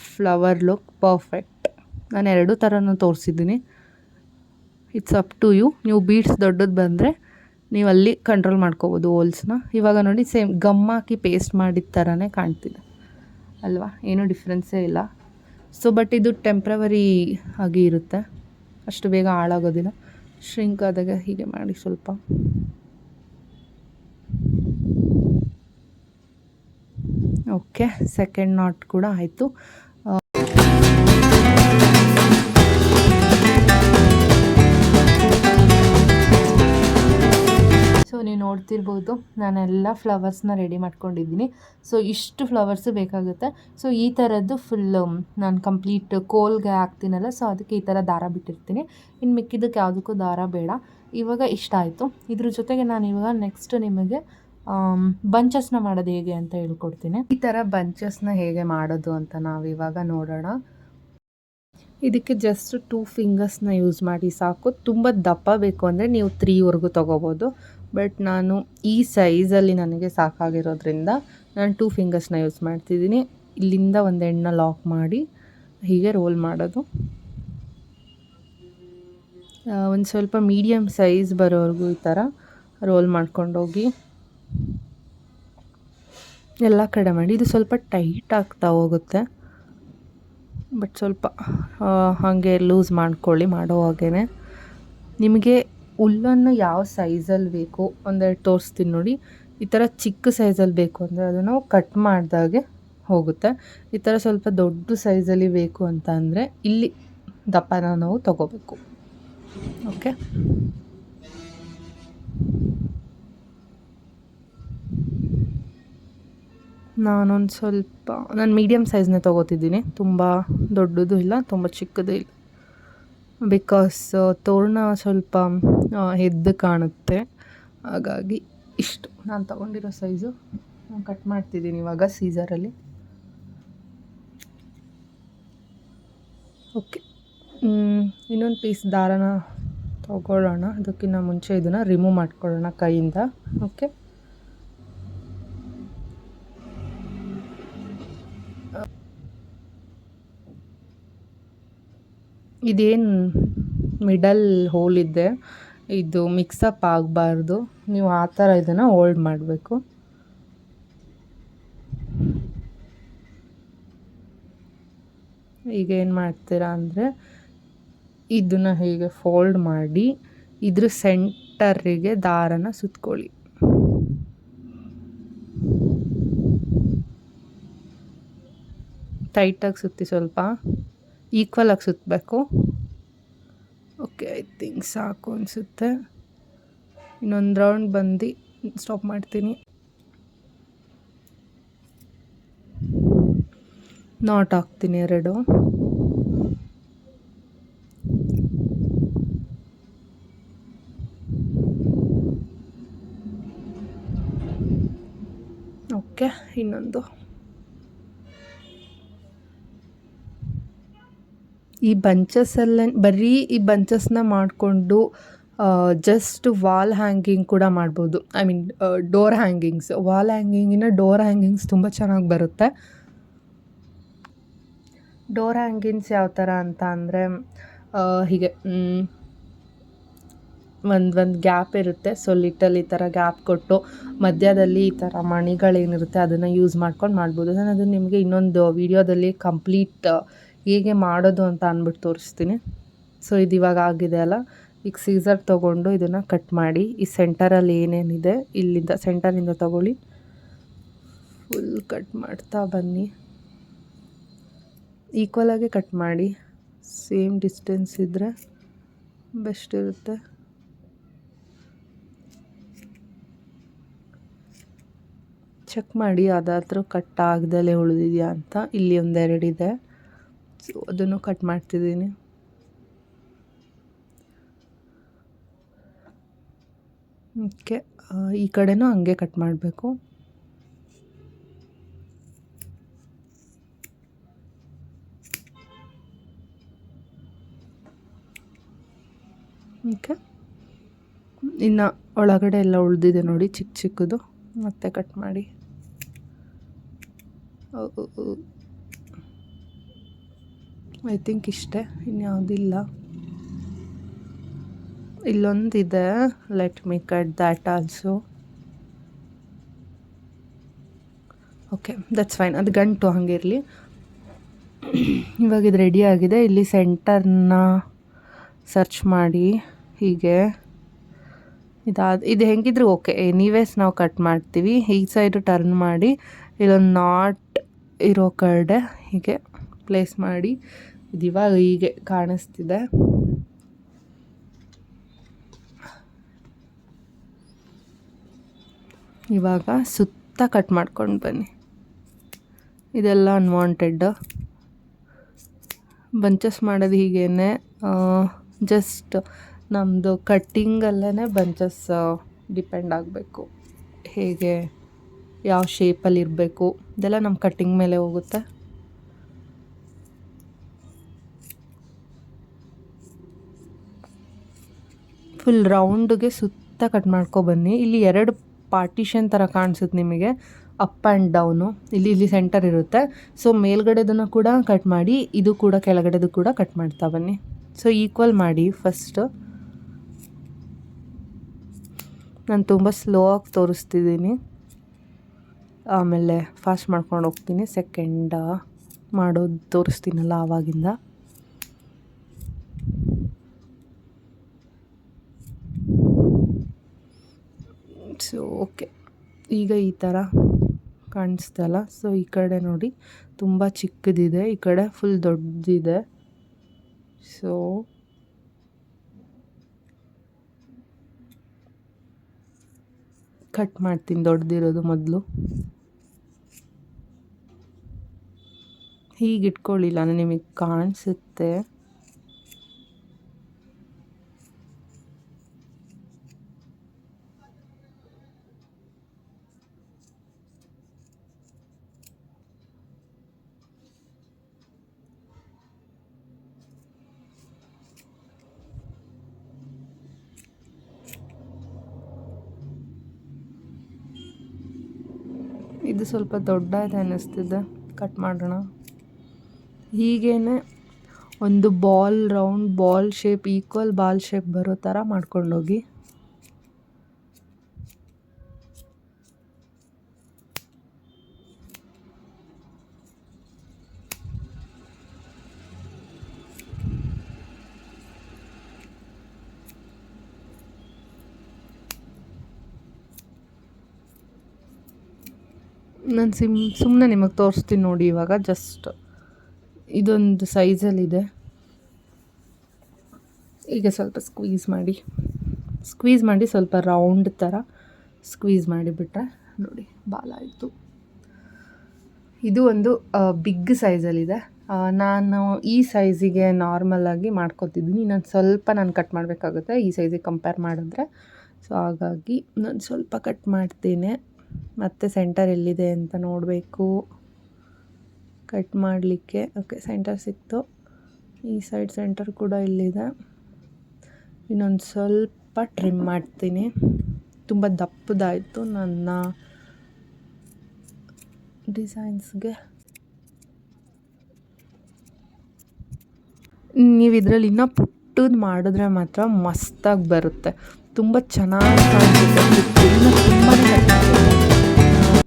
ಫ್ಲವರ್ ಲುಕ್ ಪರ್ಫೆಕ್ಟ್. ನಾನು 2 ಥರನೂ ತೋರಿಸಿದ್ದೀನಿ. It's up to you. ನೀವು ಬೀಡ್ಸ್ ದೊಡ್ಡದು ಬಂದರೆ ನೀವು ಅಲ್ಲಿ ಕಂಟ್ರೋಲ್ ಮಾಡ್ಕೋಬೋದು ಹೋಲ್ಸ್ನ. ಇವಾಗ ನೋಡಿ ಸೇಮ್ ಗಮ್ ಹಾಕಿ ಪೇಸ್ಟ್ ಮಾಡಿದ ಥರನೇ ಕಾಣ್ತಿದೆ ಅಲ್ವಾ, ಏನೂ ಡಿಫ್ರೆನ್ಸೇ ಇಲ್ಲ. ಸೊ ಬಟ್ ಇದು ಟೆಂಪ್ರವರಿ ಆಗಿ ಇರುತ್ತೆ, ಅಷ್ಟು ಬೇಗ ಹಾಳಾಗೋದಿಲ್ಲ. ಶ್ರಿಂಕ್ ಆದಾಗ ಹೀಗೆ ಮಾಡಿ ಸ್ವಲ್ಪ. ಓಕೆ, ಸೆಕೆಂಡ್ ನಾಟ್ ಕೂಡ ಆಯಿತು. ಸೊ ನೀವು ನೋಡ್ತಿರ್ಬೋದು ನಾನೆಲ್ಲ ಫ್ಲವರ್ಸ್ನ ರೆಡಿ ಮಾಡ್ಕೊಂಡಿದ್ದೀನಿ. ಸೊ ಇಷ್ಟು ಫ್ಲವರ್ಸು ಬೇಕಾಗುತ್ತೆ. ಸೊ ಈ ಥರದ್ದು ಫುಲ್ಲು ನಾನು ಕಂಪ್ಲೀಟ್ ಕೋಲ್ಗೆ ಹಾಕ್ತೀನಲ್ಲ, ಸೊ ಅದಕ್ಕೆ ಈ ಥರ ದಾರ ಬಿಟ್ಟಿರ್ತೀನಿ. ಇನ್ನು ಮಿಕ್ಕಿದ್ದಕ್ಕೆ ಯಾವುದಕ್ಕೂ ದಾರ ಬೇಡ. ಇವಾಗ ಇಷ್ಟ ಆಯಿತು. ಇದ್ರ ಜೊತೆಗೆ ನಾನು ಇವಾಗ ನೆಕ್ಸ್ಟ್ ನಿಮಗೆ ಬಂಚಸ್ನ ಮಾಡೋದು ಹೇಗೆ ಅಂತ ಹೇಳ್ಕೊಡ್ತೀನಿ. ಈ ಥರ ಬಂಚಸ್ನ ಹೇಗೆ ಮಾಡೋದು ಅಂತ ನಾವು ಇವಾಗ ನೋಡೋಣ. ಇದಕ್ಕೆ ಜಸ್ಟ್ 2 ಫಿಂಗರ್ಸ್ನ ಯೂಸ್ ಮಾಡಿ ಸಾಕು. ತುಂಬ ದಪ್ಪ ಬೇಕು ಅಂದರೆ ನೀವು 3ವರೆಗೂ ತೊಗೋಬೋದು, ಬಟ್ ನಾನು ಈ ಸೈಜಲ್ಲಿ ನನಗೆ ಸಾಕಾಗಿರೋದ್ರಿಂದ ನಾನು 2 ಫಿಂಗರ್ಸ್ನ ಯೂಸ್ ಮಾಡ್ತಿದ್ದೀನಿ. ಇಲ್ಲಿಂದ ಒಂದು ಎಣ್ಣೆ ಲಾಕ್ ಮಾಡಿ ಹೀಗೆ ರೋಲ್ ಮಾಡೋದು. ಒಂದು ಸ್ವಲ್ಪ ಮೀಡಿಯಮ್ ಸೈಜ್ ಬರೋವರೆಗೂ ಈ ಥರ ರೋಲ್ ಮಾಡ್ಕೊಂಡೋಗಿ ಎಲ್ಲ ಕಡೆ ಮಾಡಿ. ಇದು ಸ್ವಲ್ಪ ಟೈಟ್ ಆಗ್ತಾ ಹೋಗುತ್ತೆ, ಬಟ್ ಸ್ವಲ್ಪ ಹಾಗೆ ಲೂಸ್ ಮಾಡ್ಕೊಳ್ಳಿ ಮಾಡೋವಾಗೇ. ನಿಮಗೆ ಹುಲ್ಲನ್ನು ಯಾವ ಸೈಜಲ್ಲಿ ಬೇಕು ಒಂದೆರಡು ತೋರಿಸ್ತೀನಿ ನೋಡಿ. ಈ ಥರ ಚಿಕ್ಕ ಸೈಜಲ್ಲಿ ಬೇಕು ಅಂದರೆ ಅದನ್ನು ನಾವು ಕಟ್ ಮಾಡಿದಾಗೆ ಹೋಗುತ್ತೆ. ಈ ಥರ ಸ್ವಲ್ಪ ದೊಡ್ಡ ಸೈಜಲ್ಲಿ ಬೇಕು ಅಂತ ಅಂದರೆ ಇಲ್ಲಿ ದಪ್ಪನ ನಾವು ತಗೋಬೇಕು. ಓಕೆ, ನಾನು ಮೀಡಿಯಮ್ ಸೈಜ್ನೇ ತೊಗೋತಿದ್ದೀನಿ. ತುಂಬ ದೊಡ್ಡದು ಇಲ್ಲ, ತುಂಬ ಚಿಕ್ಕದು ಇಲ್ಲ. ಬಿಕಾಸ್ ತೋರಣ ಸ್ವಲ್ಪ ಎದ್ದು ಕಾಣುತ್ತೆ, ಹಾಗಾಗಿ ಇಷ್ಟು ನಾನು ತೊಗೊಂಡಿರೋ ಸೈಜು ನಾನು ಕಟ್ ಮಾಡ್ತಿದ್ದೀನಿ ಇವಾಗ ಸೀಸರಲ್ಲಿ. ಓಕೆ, ಇನ್ನೊಂದು ಪೀಸ್ ದಾರನ ತಗೊಳ್ಳೋಣ. ಅದಕ್ಕಿಂತ ಮುಂಚೆ ಇದನ್ನು ರಿಮೂವ್ ಮಾಡ್ಕೊಳ್ಳೋಣ ಕೈಯಿಂದ. ಓಕೆ, ಇದೇನು ಮಿಡಲ್ ಹೋಲ್ ಇದೆ, ಇದು ಮಿಕ್ಸಪ್ ಆಗಬಾರ್ದು. ನೀವು ಆ ಥರ ಇದನ್ನು ಹೋಲ್ಡ್ ಮಾಡಬೇಕು. ಈಗ ಏನು ಮಾಡ್ತೀರಾ ಅಂದರೆ ಇದನ್ನು ಹೀಗೆ ಫೋಲ್ಡ್ ಮಾಡಿ ಇದ್ರ ಸೆಂಟರಿಗೆ ದಾರನ ಸುತ್ಕೊಳ್ಳಿ. ಟೈಟಾಗಿ ಸುತ್ತಿ, ಸ್ವಲ್ಪ ಈಕ್ವಲಾಗಿ ಸುತ್ತಬೇಕು. ಓಕೆ, ಐ ಥಿಂಕ್ ಸಾಕು ಅನಿಸುತ್ತೆ. ಇನ್ನೊಂದು ರೌಂಡ್ ಬಂದು ಸ್ಟಾಪ್ ಮಾಡ್ತೀನಿ. ನಾಟ್ ಹಾಕ್ತೀನಿ 2. ಓಕೆ, ಇನ್ನೊಂದು. ಈ ಬಂಚಸ್ಸಲ್ಲೇ ಬರೀ ಈ ಬಂಚಸ್ನ ಮಾಡಿಕೊಂಡು ಜಸ್ಟ್ ವಾಲ್ ಹ್ಯಾಂಗಿಂಗ್ ಕೂಡ ಮಾಡ್ಬೋದು. I mean door hangings. Wall ಹ್ಯಾಂಗಿಂಗಿನ ಡೋರ್ ಹ್ಯಾಂಗಿಂಗ್ಸ್ ತುಂಬ ಚೆನ್ನಾಗಿ ಬರುತ್ತೆ. ಡೋರ್ ಹ್ಯಾಂಗಿಂಗ್ಸ್ ಯಾವ ಥರ ಅಂತ ಅಂದರೆ ಹೀಗೆ ಒಂದು ಗ್ಯಾಪ್ ಇರುತ್ತೆ. ಸೊ ಲಿಟಲ್ ಈ ಥರ ಗ್ಯಾಪ್ ಕೊಟ್ಟು ಮಧ್ಯದಲ್ಲಿ ಈ ಥರ ಮಣಿಗಳೇನಿರುತ್ತೆ ಅದನ್ನು ಯೂಸ್ ಮಾಡ್ಕೊಂಡು ಮಾಡ್ಬೋದು. ನಾನು ಅದನ್ನು ನಿಮಗೆ ಇನ್ನೊಂದು ವೀಡಿಯೋದಲ್ಲಿ ಕಂಪ್ಲೀಟ್ ಹೇಗೆ ಮಾಡೋದು ಅಂತ ಅಂದ್ಬಿಟ್ಟು ತೋರಿಸ್ತೀನಿ. ಸೊ ಇದು ಇವಾಗ ಆಗಿದೆ ಅಲ್ಲ, ಈಗ ಸೀಸರ್ ತೊಗೊಂಡು ಇದನ್ನು ಕಟ್ ಮಾಡಿ ಈ ಸೆಂಟರಲ್ಲಿ ಏನೇನಿದೆ ಇಲ್ಲಿಂದ ಸೆಂಟರಿಂದ ತೊಗೊಳ್ಳಿ, ಫುಲ್ ಕಟ್ ಮಾಡ್ತಾ ಬನ್ನಿ. ಈಕ್ವಲಾಗೆ ಕಟ್ ಮಾಡಿ, ಸೇಮ್ ಡಿಸ್ಟೆನ್ಸ್ ಇದ್ದರೆ ಬೆಸ್ಟ್ ಇರುತ್ತೆ. ಚೆಕ್ ಮಾಡಿ ಅದಾದರೂ ಕಟ್ ಆಗದಲ್ಲೇ ಉಳಿದಿದೆಯಾ ಅಂತ. ಇಲ್ಲಿ ಒಂದೆರಡಿದೆ, ಸೊ ಅದನ್ನು ಕಟ್ ಮಾಡ್ತಿದ್ದೀನಿ. ಓಕೆ, ಈ ಕಡೆನೂ ಹಂಗೆ ಕಟ್ ಮಾಡಬೇಕು. ಓಕೆ, ಇನ್ನು ಒಳಗಡೆ ಎಲ್ಲ ಉಳಿದಿದೆ ನೋಡಿ ಚಿಕ್ಕ ಚಿಕ್ಕದು, ಮತ್ತೆ ಕಟ್ ಮಾಡಿ. ಐ ಥಿಂಕ್ ಇಷ್ಟೇ, ಇನ್ಯಾವುದಿಲ್ಲ. ಇಲ್ಲೊಂದಿದೆ, let me cut that also. Okay, that's fine, ಅದು ಗಂಟು ಹಾಗೆ ಇರಲಿ. ಇವಾಗ ಇದು ರೆಡಿ ಆಗಿದೆ. ಇಲ್ಲಿ ಸೆಂಟರ್ನ ಸರ್ಚ್ ಮಾಡಿ ಹೀಗೆ ಇದು ಹೆಂಗಿದ್ರು ಓಕೆ, ಎನಿವೇಸ್ ನಾವು ಕಟ್ ಮಾಡ್ತೀವಿ. ಈ ಸೈಡು ಟರ್ನ್ ಮಾಡಿ ಇಲ್ಲೊಂದು ನಾಟ್ ಇರೋ ಕಡೆ ಹೀಗೆ ಪ್ಲೇಸ್ ಮಾಡಿ. ಇದು ಇವಾಗ ಹೀಗೆ ಕಾಣಿಸ್ತಿದೆ. ಇವಾಗ ಸುತ್ತ ಕಟ್ ಮಾಡ್ಕೊಂಡು ಬನ್ನಿ. ಇದೆಲ್ಲ ಅನ್ವಾಂಟೆಡ್ ಬಂಚಸ್ ಮಾಡೋದು ಹೀಗೇನೆ. ಜಸ್ಟ್ ನಮ್ಮದು ಕಟ್ಟಿಂಗಲ್ಲೇ ಬಂಚಸ್ ಡಿಪೆಂಡ್ ಆಗಬೇಕು, ಹೇಗೆ ಯಾವ ಶೇಪಲ್ಲಿ ಇರಬೇಕು ಇದೆಲ್ಲ ನಮ್ಮ ಕಟ್ಟಿಂಗ್ ಮೇಲೆ ಹೋಗುತ್ತೆ. ಫುಲ್ ರೌಂಡ್ಗೆ ಸುತ್ತ ಕಟ್ ಮಾಡ್ಕೊಬನ್ನಿ. ಇಲ್ಲಿ 2 ಪಾರ್ಟಿಷನ್ ಥರ ಕಾಣಿಸುತ್ತೆ ನಿಮಗೆ, ಅಪ್ ಆ್ಯಂಡ್ ಡೌನು. ಇಲ್ಲಿ ಸೆಂಟರ್ ಇರುತ್ತೆ. ಸೊ ಮೇಲ್ಗಡೆದನ್ನು ಕೂಡ ಕಟ್ ಮಾಡಿ, ಇದು ಕೂಡ ಕೆಳಗಡೆದು ಕೂಡ ಕಟ್ ಮಾಡ್ತಾ ಬನ್ನಿ. ಸೊ ಈಕ್ವಲ್ ಮಾಡಿ ಫಸ್ಟು. ನಾನು ತುಂಬ ಸ್ಲೋ ಆಗಿ ತೋರಿಸ್ತಿದ್ದೀನಿ, ಆಮೇಲೆ ಫಾಸ್ಟ್ ಮಾಡ್ಕೊಂಡು ಹೋಗ್ತೀನಿ. ಸೆಕೆಂಡ್ ಮಾಡೋದು ತೋರಿಸ್ತೀನಲ್ಲ ಆವಾಗಿಂದ. ಸೊ ಓಕೆ, ಈಗ ಈ ಥರ ಕಾಣಿಸ್ತಲ್ಲ. ಸೊ ಈ ಕಡೆ ನೋಡಿ ತುಂಬ ಚಿಕ್ಕದಿದೆ, ಈ ಕಡೆ ಫುಲ್ ದೊಡ್ಡದಿದೆ. ಸೊ ಕಟ್ ಮಾಡ್ತೀನಿ ದೊಡ್ಡದಿರೋದು ಮೊದಲು. ಹೀಗೆ ಇಟ್ಕೊಳ್ಳಿಲ್ಲ, ನಿಮಗೆ ಕಾಣಿಸುತ್ತೆ. ಇದು ಸ್ವಲ್ಪ ದೊಡ್ಡದು ಅನ್ನಿಸ್ತಿದೆ, ಕಟ್ ಮಾಡೋಣ. ಹೀಗೇನೆ ಒಂದು ball, round ball shape, equal ball shape ಬರೋ ಥರ ಮಾಡ್ಕೊಂಡೋಗಿ. ನಾನು ಸುಮ್ಮನೆ ನಿಮಗೆ ತೋರಿಸ್ತೀನಿ ನೋಡಿ. ಇವಾಗ ಜಸ್ಟ್ ಇದೊಂದು ಸೈಜಲ್ಲಿದೆ. ಈಗ ಸ್ವಲ್ಪ ಸ್ಕ್ವೀಸ್ ಮಾಡಿ ಸ್ವಲ್ಪ ರೌಂಡ್ ಥರ ಸ್ಕ್ವೀಸ್ ಮಾಡಿಬಿಟ್ರೆ ನೋಡಿ ಬಾಲ ಆಯಿತು. ಇದು ಒಂದು ಬಿಗ್ ಸೈಜಲ್ಲಿದೆ. ನಾನು ಈ ಸೈಜಿಗೆ ನಾರ್ಮಲಾಗಿ ಮಾಡ್ಕೊತಿದ್ದೀನಿ. ನಾನು ಕಟ್ ಮಾಡಬೇಕಾಗುತ್ತೆ ಈ ಸೈಜಿಗೆ ಕಂಪೇರ್ ಮಾಡಿದ್ರೆ. ಸೊ ಹಾಗಾಗಿ ನಾನು ಸ್ವಲ್ಪ ಕಟ್ ಮಾಡ್ತೀನಿ. ಮತ್ತು ಸೆಂಟರ್ ಎಲ್ಲಿದೆ ಅಂತ ನೋಡಬೇಕು ಕಟ್ ಮಾಡಲಿಕ್ಕೆ. ಓಕೆ, ಸೆಂಟರ್ ಸಿಕ್ತು. ಈ ಸೈಡ್ ಸೆಂಟರ್ ಕೂಡ ಇಲ್ಲಿದೆ. ಇನ್ನೊಂದು ಸ್ವಲ್ಪ ಟ್ರಿಮ್ ಮಾಡ್ತೀನಿ. ತುಂಬ ದಪ್ಪದಾಯಿತು ನನ್ನ ಡಿಸೈನ್ಸ್ಗೆ. ನೀವು ಇದರಲ್ಲಿ ಇನ್ನೂ ಪುಟ್ಟದು ಮಾಡಿದ್ರೆ ಮಾತ್ರ ಮಸ್ತಾಗಿ ಬರುತ್ತೆ, ತುಂಬ ಚೆನ್ನಾಗಿ ಕಾಣಿಸುತ್ತೆ. ತುಂಬಾ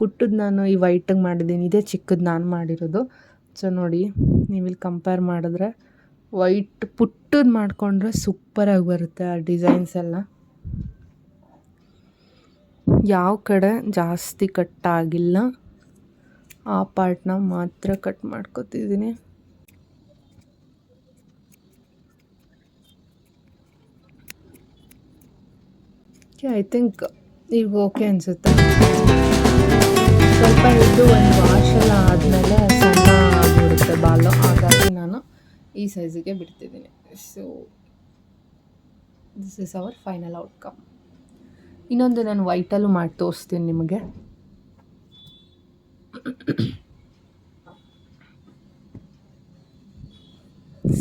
ಪುಟ್ಟದ್ದು ನಾನು ಈ ವೈಟಿಗೆ ಮಾಡಿದ್ದೀನಿ, ಇದೇ ಚಿಕ್ಕದು ನಾನು ಮಾಡಿರೋದು. ಸೊ ನೋಡಿ, ನೀವಿಲ್ಲಿ ಕಂಪೇರ್ ಮಾಡಿದ್ರೆ ವೈಟ್ ಪುಟ್ಟದ್ದು ಮಾಡಿಕೊಂಡ್ರೆ ಸೂಪರಾಗಿ ಬರುತ್ತೆ ಆ ಡಿಸೈನ್ಸ್ ಎಲ್ಲ. ಯಾವ ಕಡೆ ಜಾಸ್ತಿ ಕಟ್ಟಾಗಿಲ್ಲ, ಆ ಪಾರ್ಟ್ನ ಮಾತ್ರ ಕಟ್ ಮಾಡ್ಕೊತಿದ್ದೀನಿ. ಐ ಥಿಂಕ್ ಈಗ ಓಕೆ ಅನಿಸುತ್ತೆ. ಸ್ವಲ್ಪ ಇದು ಒಂದು ವಾಶೆಲ್ಲ ಆದಮೇಲೆ ಸಣ್ಣ ಆಗಿಬಿಡುತ್ತೆ ಬಾಲು, ಹಾಗಾಗಿ ನಾನು ಈ ಸೈಜಿಗೆ ಬಿಡ್ತಿದ್ದೀನಿ. So this is our final outcome. ಇನ್ನೊಂದು ನಾನು ವೈಟಲ್ಲೂ ಮಾಡಿ ತೋರಿಸ್ತೀನಿ ನಿಮಗೆ.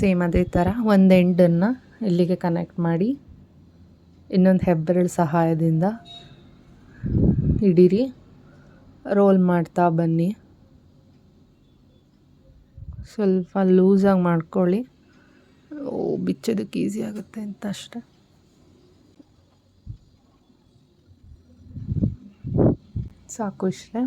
ಸೇಮ್ ಅದೇ ಥರ ಒಂದು ಎಂಡನ್ನು ಇಲ್ಲಿಗೆ ಕನೆಕ್ಟ್ ಮಾಡಿ ಇನ್ನೊಂದು ಹೆಬ್ಬೆರಳು ಸಹಾಯದಿಂದ ಹಿಡೀರಿ, ರೋಲ್ ಮಾಡ್ತಾ ಬನ್ನಿ. ಸ್ವಲ್ಪ ಲೂಸಾಗಿ ಮಾಡ್ಕೊಳ್ಳಿ, ಬಿಚ್ಚೋದಕ್ಕೆ ಈಸಿ ಆಗುತ್ತೆ ಅಂತ ಅಷ್ಟೆ. ಸಾಕು ಇಷ್ಟೇ.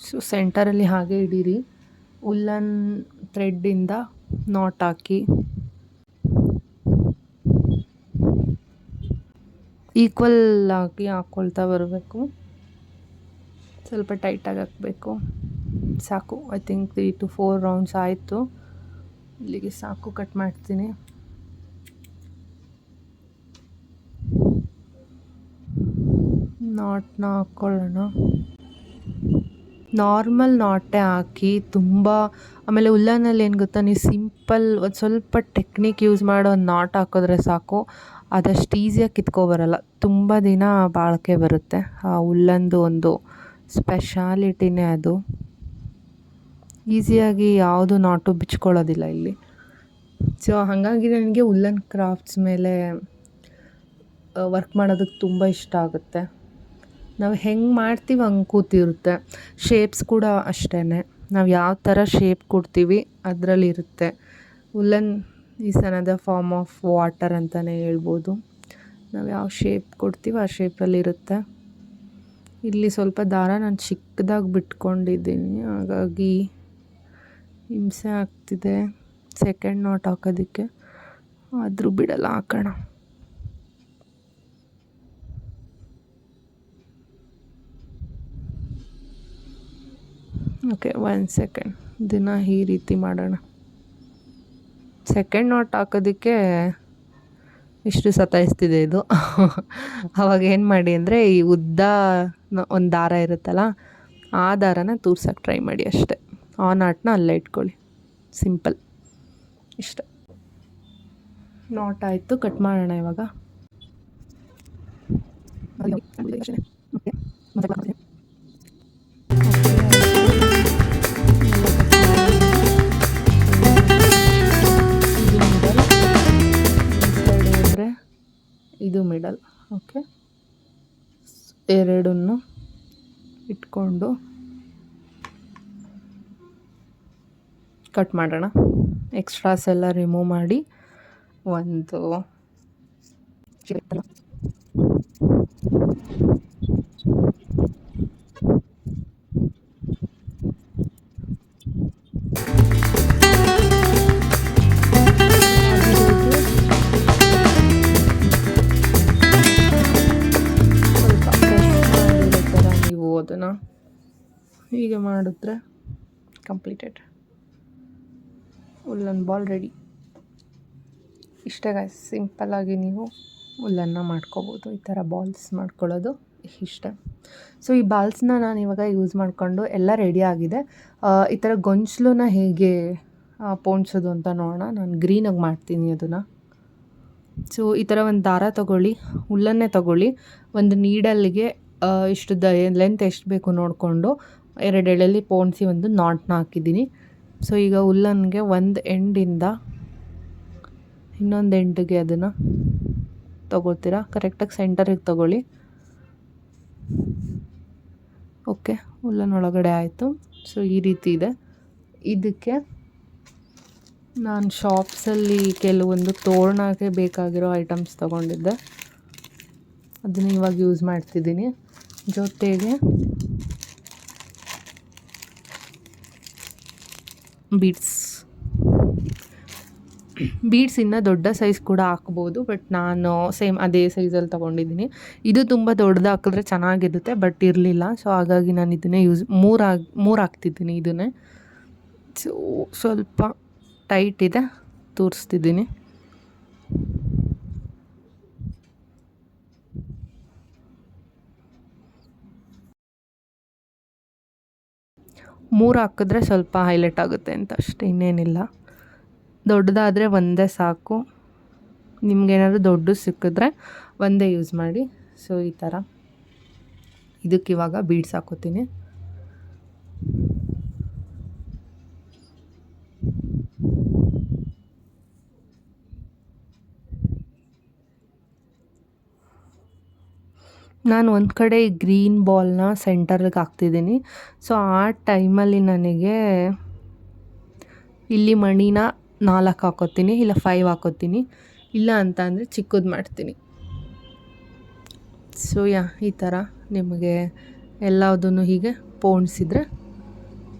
ಸೊ ಸೆಂಟರಲ್ಲಿ ಹಾಗೆ ಹಿಡೀರಿ, ಉಲ್ಲನ್ ಥ್ರೆಡ್ಡಿಂದ ನಾಟ್ ಹಾಕಿ ಈಕ್ವಲ್ ಆಗಿ ಹಾಕ್ಕೊಳ್ತಾ ಬರಬೇಕು. ಸ್ವಲ್ಪ ಟೈಟಾಗಿ ಹಾಕಬೇಕು. ಸಾಕು, ಐ ಥಿಂಕ್ 3 to 4 ರೌಂಡ್ಸ್ ಆಯಿತು. ಇಲ್ಲಿಗೆ ಸಾಕು, ಕಟ್ ಮಾಡ್ತೀನಿ. ನಾಟ್ನ ಹಾಕ್ಕೊಳ್ಳೋಣ. ನಾರ್ಮಲ್ ನಾಟೇ ಹಾಕಿ, ತುಂಬ ಆಮೇಲೆ ಉಲ್ಲನಲ್ಲಿ ಏನು ಗೊತ್ತಾ, ನೀವು ಸಿಂಪಲ್ ಒಂದು ಸ್ವಲ್ಪ ಟೆಕ್ನಿಕ್ ಯೂಸ್ ಮಾಡೋ ಒಂದು ನಾಟ್ ಹಾಕಿದ್ರೆ ಸಾಕು, ಅದಷ್ಟು ಈಸಿಯಾಗಿ ಕಿತ್ಕೊಬರಲ್ಲ, ತುಂಬ ದಿನ ಬಾಳಿಕೆ ಬರುತ್ತೆ. ಆ ಉಲ್ಲಂದು ಒಂದು ಸ್ಪೆಷಾಲಿಟಿನೇ ಅದು. ಈಸಿಯಾಗಿ ಯಾವುದು ನಾಟು ಬಿಚ್ಕೊಳ್ಳೋದಿಲ್ಲ ಇಲ್ಲಿ. ಸೊ ಹಾಗಾಗಿ ನನಗೆ ಉಲ್ಲನ್ ಕ್ರಾಫ್ಟ್ಸ್ ಮೇಲೆ ವರ್ಕ್ ಮಾಡೋದಕ್ಕೆ ತುಂಬ ಇಷ್ಟ ಆಗುತ್ತೆ. ನಾವು ಹೆಂಗೆ ಮಾಡ್ತೀವಿ ಹಂಗೆ ಕೂತಿರುತ್ತೆ. ಶೇಪ್ಸ್ ಕೂಡ ಅಷ್ಟೇ, ನಾವು ಯಾವ ಥರ ಶೇಪ್ ಕೊಡ್ತೀವಿ ಅದರಲ್ಲಿರುತ್ತೆ. Woollen is another form of water ಅಂತಲೇ ಹೇಳ್ಬೋದು. ನಾವು ಯಾವ ಶೇಪ್ ಕೊಡ್ತೀವಿ ಆ ಶೇಪಲ್ಲಿರುತ್ತೆ. ಇಲ್ಲಿ ಸ್ವಲ್ಪ ದಾರ ನಾನು ಚಿಕ್ಕದಾಗಿ ಬಿಟ್ಕೊಂಡಿದ್ದೀನಿ, ಹಾಗಾಗಿ ಹಿಂಸೆ ಆಗ್ತಿದೆ ಸೆಕೆಂಡ್ ನಾಟ್ ಹಾಕೋದಕ್ಕೆ, ಆದರೂ ಬಿಡಲ್ಲ, ಹಾಕೋಣ. Okay, 1 second. ದಿನ ಈ ರೀತಿ ಮಾಡೋಣ. ಸೆಕೆಂಡ್ ನಾಟ್ ಹಾಕೋದಕ್ಕೆ ಇಷ್ಟು ಸತಾಯಿಸ್ತಿದೆ ಇದು. ಅವಾಗ ಏನು ಮಾಡಿ ಅಂದರೆ, ಈ ಉದ್ದ ಒಂದು ದಾರ ಇರುತ್ತಲ್ಲ, ಆ ದಾರನ ತೂರ್ಸೋಕ್ಕೆ ಟ್ರೈ ಮಾಡಿ ಅಷ್ಟೇ. ಆ ನಾಟನ್ನ ಅಲ್ಲೇ ಇಟ್ಕೊಳ್ಳಿ, ಸಿಂಪಲ್ ಇಷ್ಟ. ನಾಟ್ ಆಯಿತು, ಕಟ್ ಮಾಡೋಣ ಇವಾಗ. ಇದು ಮಿಡಲ್. ಓಕೆ, ಎರಡನ್ನು ಇಟ್ಕೊಂಡು ಕಟ್ ಮಾಡೋಣ. ಎಕ್ಸ್ಟ್ರಾಸ್ ಎಲ್ಲ ರಿಮೂವ್ ಮಾಡಿ ಒಂದು ಅದನ್ನು ಹೀಗೆ ಮಾಡಿದ್ರೆ ಕಂಪ್ಲೀಟೆಡ್ ಉಲ್ಲನ್ ಬಾಲ್ ರೆಡಿ. ಇಷ್ಟೇ ಗಾಯ್ಸ್, ಸಿಂಪಲ್ಲಾಗಿ ನೀವು ಉಲ್ಲನ್ನ ಮಾಡ್ಕೋಬೋದು. ಈ ಥರ ಬಾಲ್ಸ್ ಮಾಡ್ಕೊಳ್ಳೋದು ಇಷ್ಟ. ಸೊ ಈ ಬಾಲ್ಸ್ನ ನಾನು ಇವಾಗ ಯೂಸ್ ಮಾಡಿಕೊಂಡು ಎಲ್ಲ ರೆಡಿ ಆಗಿದೆ. ಈ ಥರ ಗೊಂಚಲನ್ನ ಹೇಗೆ ಪೋಣಿಸೋದು ಅಂತ ನೋಡೋಣ. ನಾನು ಗ್ರೀನಾಗಿ ಮಾಡ್ತೀನಿ ಅದನ್ನು. ಸೊ ಈ ಥರ ಒಂದು ದಾರ ತೊಗೊಳ್ಳಿ, ಉಲ್ಲನ್ನೇ ತೊಗೊಳ್ಳಿ, ಒಂದು ನೀಡಲ್ಗೆ ಇಷ್ಟು ಲೆಂತ್ ಎಷ್ಟು ಬೇಕು ನೋಡಿಕೊಂಡು 2 ಎಳೆಯಲ್ಲಿ ಪೋಣಿಸಿ ಒಂದು ನಾಟ್ನ ಹಾಕಿದ್ದೀನಿ. ಸೊ ಈಗ ಉಲ್ಲನ್ಗೆ ಒಂದು ಎಂಡಿಂದ ಇನ್ನೊಂದು ಎಂಡಿಗೆ ಅದನ್ನು ತೊಗೊಳ್ತೀರಾ, ಕರೆಕ್ಟಾಗಿ ಸೆಂಟರಿಗೆ ತೊಗೊಳ್ಳಿ. ಓಕೆ, ಉಲ್ಲನ್ ಒಳಗಡೆ ಆಯಿತು. ಸೊ ಈ ರೀತಿ ಇದೆ. ಇದಕ್ಕೆ ನಾನು ಶಾಪ್ಸಲ್ಲಿ ಕೆಲವೊಂದು ತೋರಣಕ್ಕೆ ಬೇಕಾಗಿರೋ ಐಟಮ್ಸ್ ತೊಗೊಂಡಿದ್ದೆ, ಅದನ್ನು ಇವಾಗ ಯೂಸ್ ಮಾಡ್ತಿದ್ದೀನಿ. ಜೊತೆಗೆ ಬೀಡ್ಸ್ ಇನ್ನೂ ದೊಡ್ಡ ಸೈಜ್ ಕೂಡ ಹಾಕ್ಬೋದು, ಬಟ್ ನಾನು ಸೇಮ್ ಅದೇ ಸೈಜಲ್ಲಿ ತೊಗೊಂಡಿದ್ದೀನಿ. ಇದು ತುಂಬ ದೊಡ್ಡದು ಹಾಕಿದ್ರೆ ಚೆನ್ನಾಗಿರುತ್ತೆ, ಬಟ್ ಇರಲಿಲ್ಲ. ಸೊ ಹಾಗಾಗಿ ನಾನು ಇದನ್ನೇ ಮೂರು ಹಾಕ್ತಿದ್ದೀನಿ. ಇದನ್ನೇ ಸ್ವಲ್ಪ ಟೈಟ್ ಇದೆ, ತೋರಿಸ್ತಿದ್ದೀನಿ. ಮೂರು ಹಾಕಿದ್ರೆ ಸ್ವಲ್ಪ ಹೈಲೈಟ್ ಆಗುತ್ತೆ ಅಂತ ಅಷ್ಟೇ, ಇನ್ನೇನಿಲ್ಲ. ದೊಡ್ಡದಾದರೆ ಒಂದೇ ಸಾಕು. ನಿಮ್ಗೇನಾದ್ರು ದೊಡ್ಡದು ಸಿಕ್ಕಿದ್ರೆ ಒಂದೇ ಯೂಸ್ ಮಾಡಿ. ಸೊ ಈ ಥರ ಇದಕ್ಕಿವಾಗ ಬೀಡ್ಸ್ ಹಾಕೋತೀನಿ. ನಾನು ಒಂದು ಕಡೆ ಗ್ರೀನ್ ಬಾಲ್ನ ಸೆಂಟರ್ಗೆ ಹಾಕ್ತಿದ್ದೀನಿ. ಸೊ ಆ ಟೈಮಲ್ಲಿ ನನಗೆ ಇಲ್ಲಿ ಮಣಿನ 4 ಹಾಕೋತೀನಿ, ಇಲ್ಲ 5 ಹಾಕೋತೀನಿ, ಇಲ್ಲ ಅಂತ ಅಂದರೆ ಚಿಕ್ಕದು ಮಾಡ್ತೀನಿ. ಸೊ ಈ ಥರ ನಿಮಗೆ ಎಲ್ಲದನ್ನು ಹೀಗೆ ಪೋಣಿಸಿದ್ರೆ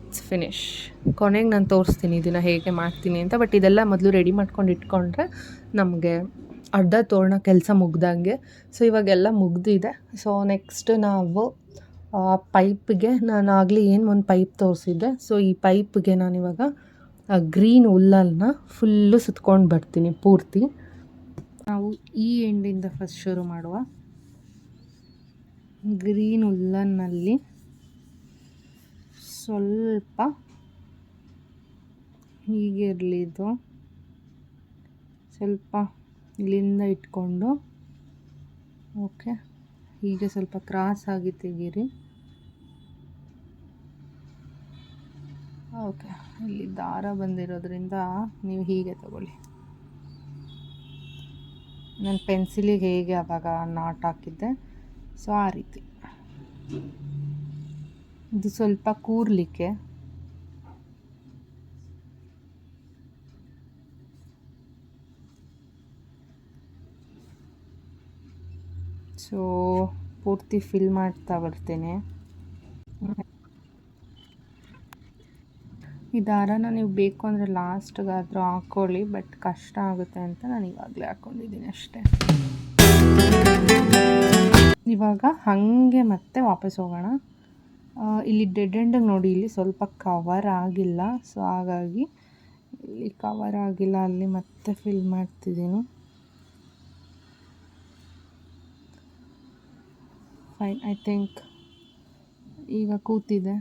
ಇಟ್ಸ್ ಫಿನಿಶ್. ಕೊನೆಗೆ ನಾನು ತೋರಿಸ್ತೀನಿ ಇದನ್ನು ಹೇಗೆ ಮಾಡ್ತೀನಿ ಅಂತ. ಬಟ್ ಇದೆಲ್ಲ ಮೊದಲು ರೆಡಿ ಮಾಡ್ಕೊಂಡು ಇಟ್ಕೊಂಡ್ರೆ ನಮಗೆ ಅರ್ಧ ತೋರಣ ಕೆಲಸ ಮುಗ್ದಂಗೆ. ಸೊ ಇವಾಗೆಲ್ಲ ಮುಗ್ದಿದೆ. ಸೊ ನೆಕ್ಸ್ಟ್ ನಾವು ಪೈಪ್ಗೆ ನಾನು ಆಗಲಿ ಏನು ಒಂದು ಪೈಪ್ ತೋರಿಸಿದ್ದೆ. ಸೊ ಈ ಪೈಪ್ಗೆ ನಾನಿವಾಗ ಗ್ರೀನ್ ಹುಲ್ಲನ್ನ ಫುಲ್ಲು ಸುತ್ಕೊಂಡು ಬರ್ತೀನಿ ಪೂರ್ತಿ. ನಾವು ಈ ಎಂಡಿಂದ ಫಸ್ಟ್ ಶುರು ಮಾಡುವ. ಗ್ರೀನ್ ಹುಲ್ಲನ್ನಲ್ಲಿ ಸ್ವಲ್ಪ ಹೀಗೆ ಇರಲಿದ್ದು, ಸ್ವಲ್ಪ ಇಲ್ಲಿಂದ ಇಟ್ಕೊಂಡು ಓಕೆ, ಹೀಗೆ ಸ್ವಲ್ಪ ಕ್ರಾಸ್ ಆಗಿ ತೆಗೀರಿ. ಓಕೆ, ಇಲ್ಲಿ ದಾರ ಬಂದಿರೋದ್ರಿಂದ ನೀವು ಹೀಗೆ ತಗೊಳ್ಳಿ. ನಾನು ಪೆನ್ಸಿಲಿಗೆ ಹೇಗೆ ಆವಾಗ ನಾಟ್ ಹಾಕಿದ್ದೆ, ಸೊ ಆ ರೀತಿ. ಇದು ಸ್ವಲ್ಪ ಕೂರ್ಲಿಕ್ಕೆ. ಸೊ ಪೂರ್ತಿ ಫಿಲ್ ಮಾಡ್ತಾ ಬರ್ತೇನೆ. ಈ ದಾರನ ನೀವು ಬೇಕು ಅಂದರೆ ಲಾಸ್ಟ್ಗಾದರೂ ಹಾಕ್ಕೊಳ್ಳಿ, ಬಟ್ ಕಷ್ಟ ಆಗುತ್ತೆ ಅಂತ ನಾನು ಇವಾಗಲೇ ಹಾಕ್ಕೊಂಡಿದ್ದೀನಿ ಅಷ್ಟೇ. ಇವಾಗ ಹಾಗೆ ಮತ್ತೆ ವಾಪಸ್ ಹೋಗೋಣ. ಇಲ್ಲಿ ಡೆಡ್ ಎಂಡಿಗೆ ನೋಡಿ, ಇಲ್ಲಿ ಸ್ವಲ್ಪ ಕವರ್ ಆಗಿಲ್ಲ. ಸೊ ಹಾಗಾಗಿ ಇಲ್ಲಿ ಕವರ್ ಆಗಿಲ್ಲ, ಅಲ್ಲಿ ಮತ್ತೆ ಫಿಲ್ ಮಾಡ್ತಿದ್ದೀನಿ. ಫೈನ್, ಐ ಥಿಂಕ್ ಈಗ ಕೂತಿದೆ.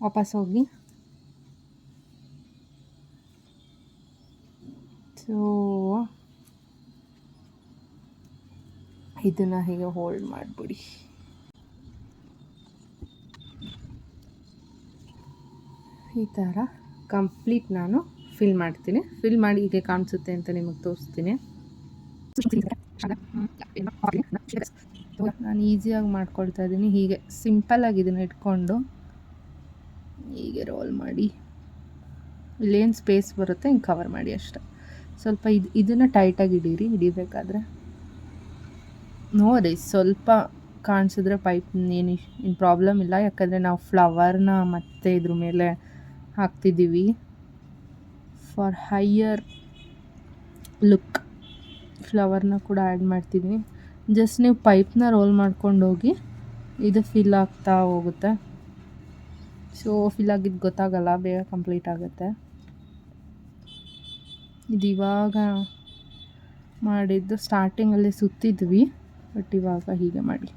ವಾಪಸ್ ಹೋಗಿ. ಸೊ ಇದನ್ನು ಹೀಗೆ ಹೋಲ್ಡ್ ಮಾಡಿಬಿಡಿ. ಈ ಥರ ಕಂಪ್ಲೀಟ್ ನಾನು ಫಿಲ್ ಮಾಡ್ತೀನಿ. ಫಿಲ್ ಮಾಡಿ ಹೀಗೆ ಕಾಣಿಸುತ್ತೆ ಅಂತ ನಿಮಗೆ ತೋರಿಸ್ತೀನಿ. ನಾನು ಈಸಿಯಾಗಿ ಮಾಡ್ಕೊಳ್ತಾ ಇದ್ದೀನಿ. ಹೀಗೆ ಸಿಂಪಲ್ಲಾಗಿ ಇದನ್ನು ಇಟ್ಕೊಂಡು ಹೀಗೆ ರೋಲ್ ಮಾಡಿ, ಇಲ್ಲೇನು ಸ್ಪೇಸ್ ಬರುತ್ತೆ ಹಿಂಗೆ ಕವರ್ ಮಾಡಿ ಅಷ್ಟೆ. ಸ್ವಲ್ಪ ಇದನ್ನು ಟೈಟಾಗಿ ಹಿಡಿಬೇಕಾದ್ರೆ ನೋಡಿ, ಸ್ವಲ್ಪ ಕಾಣಿಸಿದ್ರೆ ಪೈಪ್ ಏನು ಪ್ರಾಬ್ಲಮ್ ಇಲ್ಲ. ಯಾಕಂದರೆ ನಾವು ಫ್ಲವರ್ನ ಮತ್ತೆ ಇದ್ರ ಮೇಲೆ ಹಾಕ್ತಿದ್ದೀವಿ ಫಾರ್ ಹೈಯರ್ ಲುಕ್. ಫ್ಲವರ್ನ ಕೂಡ ಆ್ಯಡ್ ಮಾಡ್ತಿದ್ದೀನಿ. ಜಸ್ಟ್ ನೀವು ಪೈಪ್ನ ರೋಲ್ ಮಾಡ್ಕೊಂಡು ಹೋಗಿ, ಇದು ಫಿಲ್ ಆಗ್ತಾ ಹೋಗುತ್ತೆ. ಸೊ ಫಿಲ್ ಆಗಿದ್ದು ಗೊತ್ತಾಗಲ್ಲ, ಬೇಗ ಕಂಪ್ಲೀಟ್ ಆಗುತ್ತೆ. ಇದು ಇವಾಗ ಮಾಡಿದ್ದು ಸ್ಟಾರ್ಟಿಂಗಲ್ಲಿ ಸುತ್ತಿದ್ವಿ, ಬಟ್ ಇವಾಗ ಹೀಗೆ ಮಾಡಿ.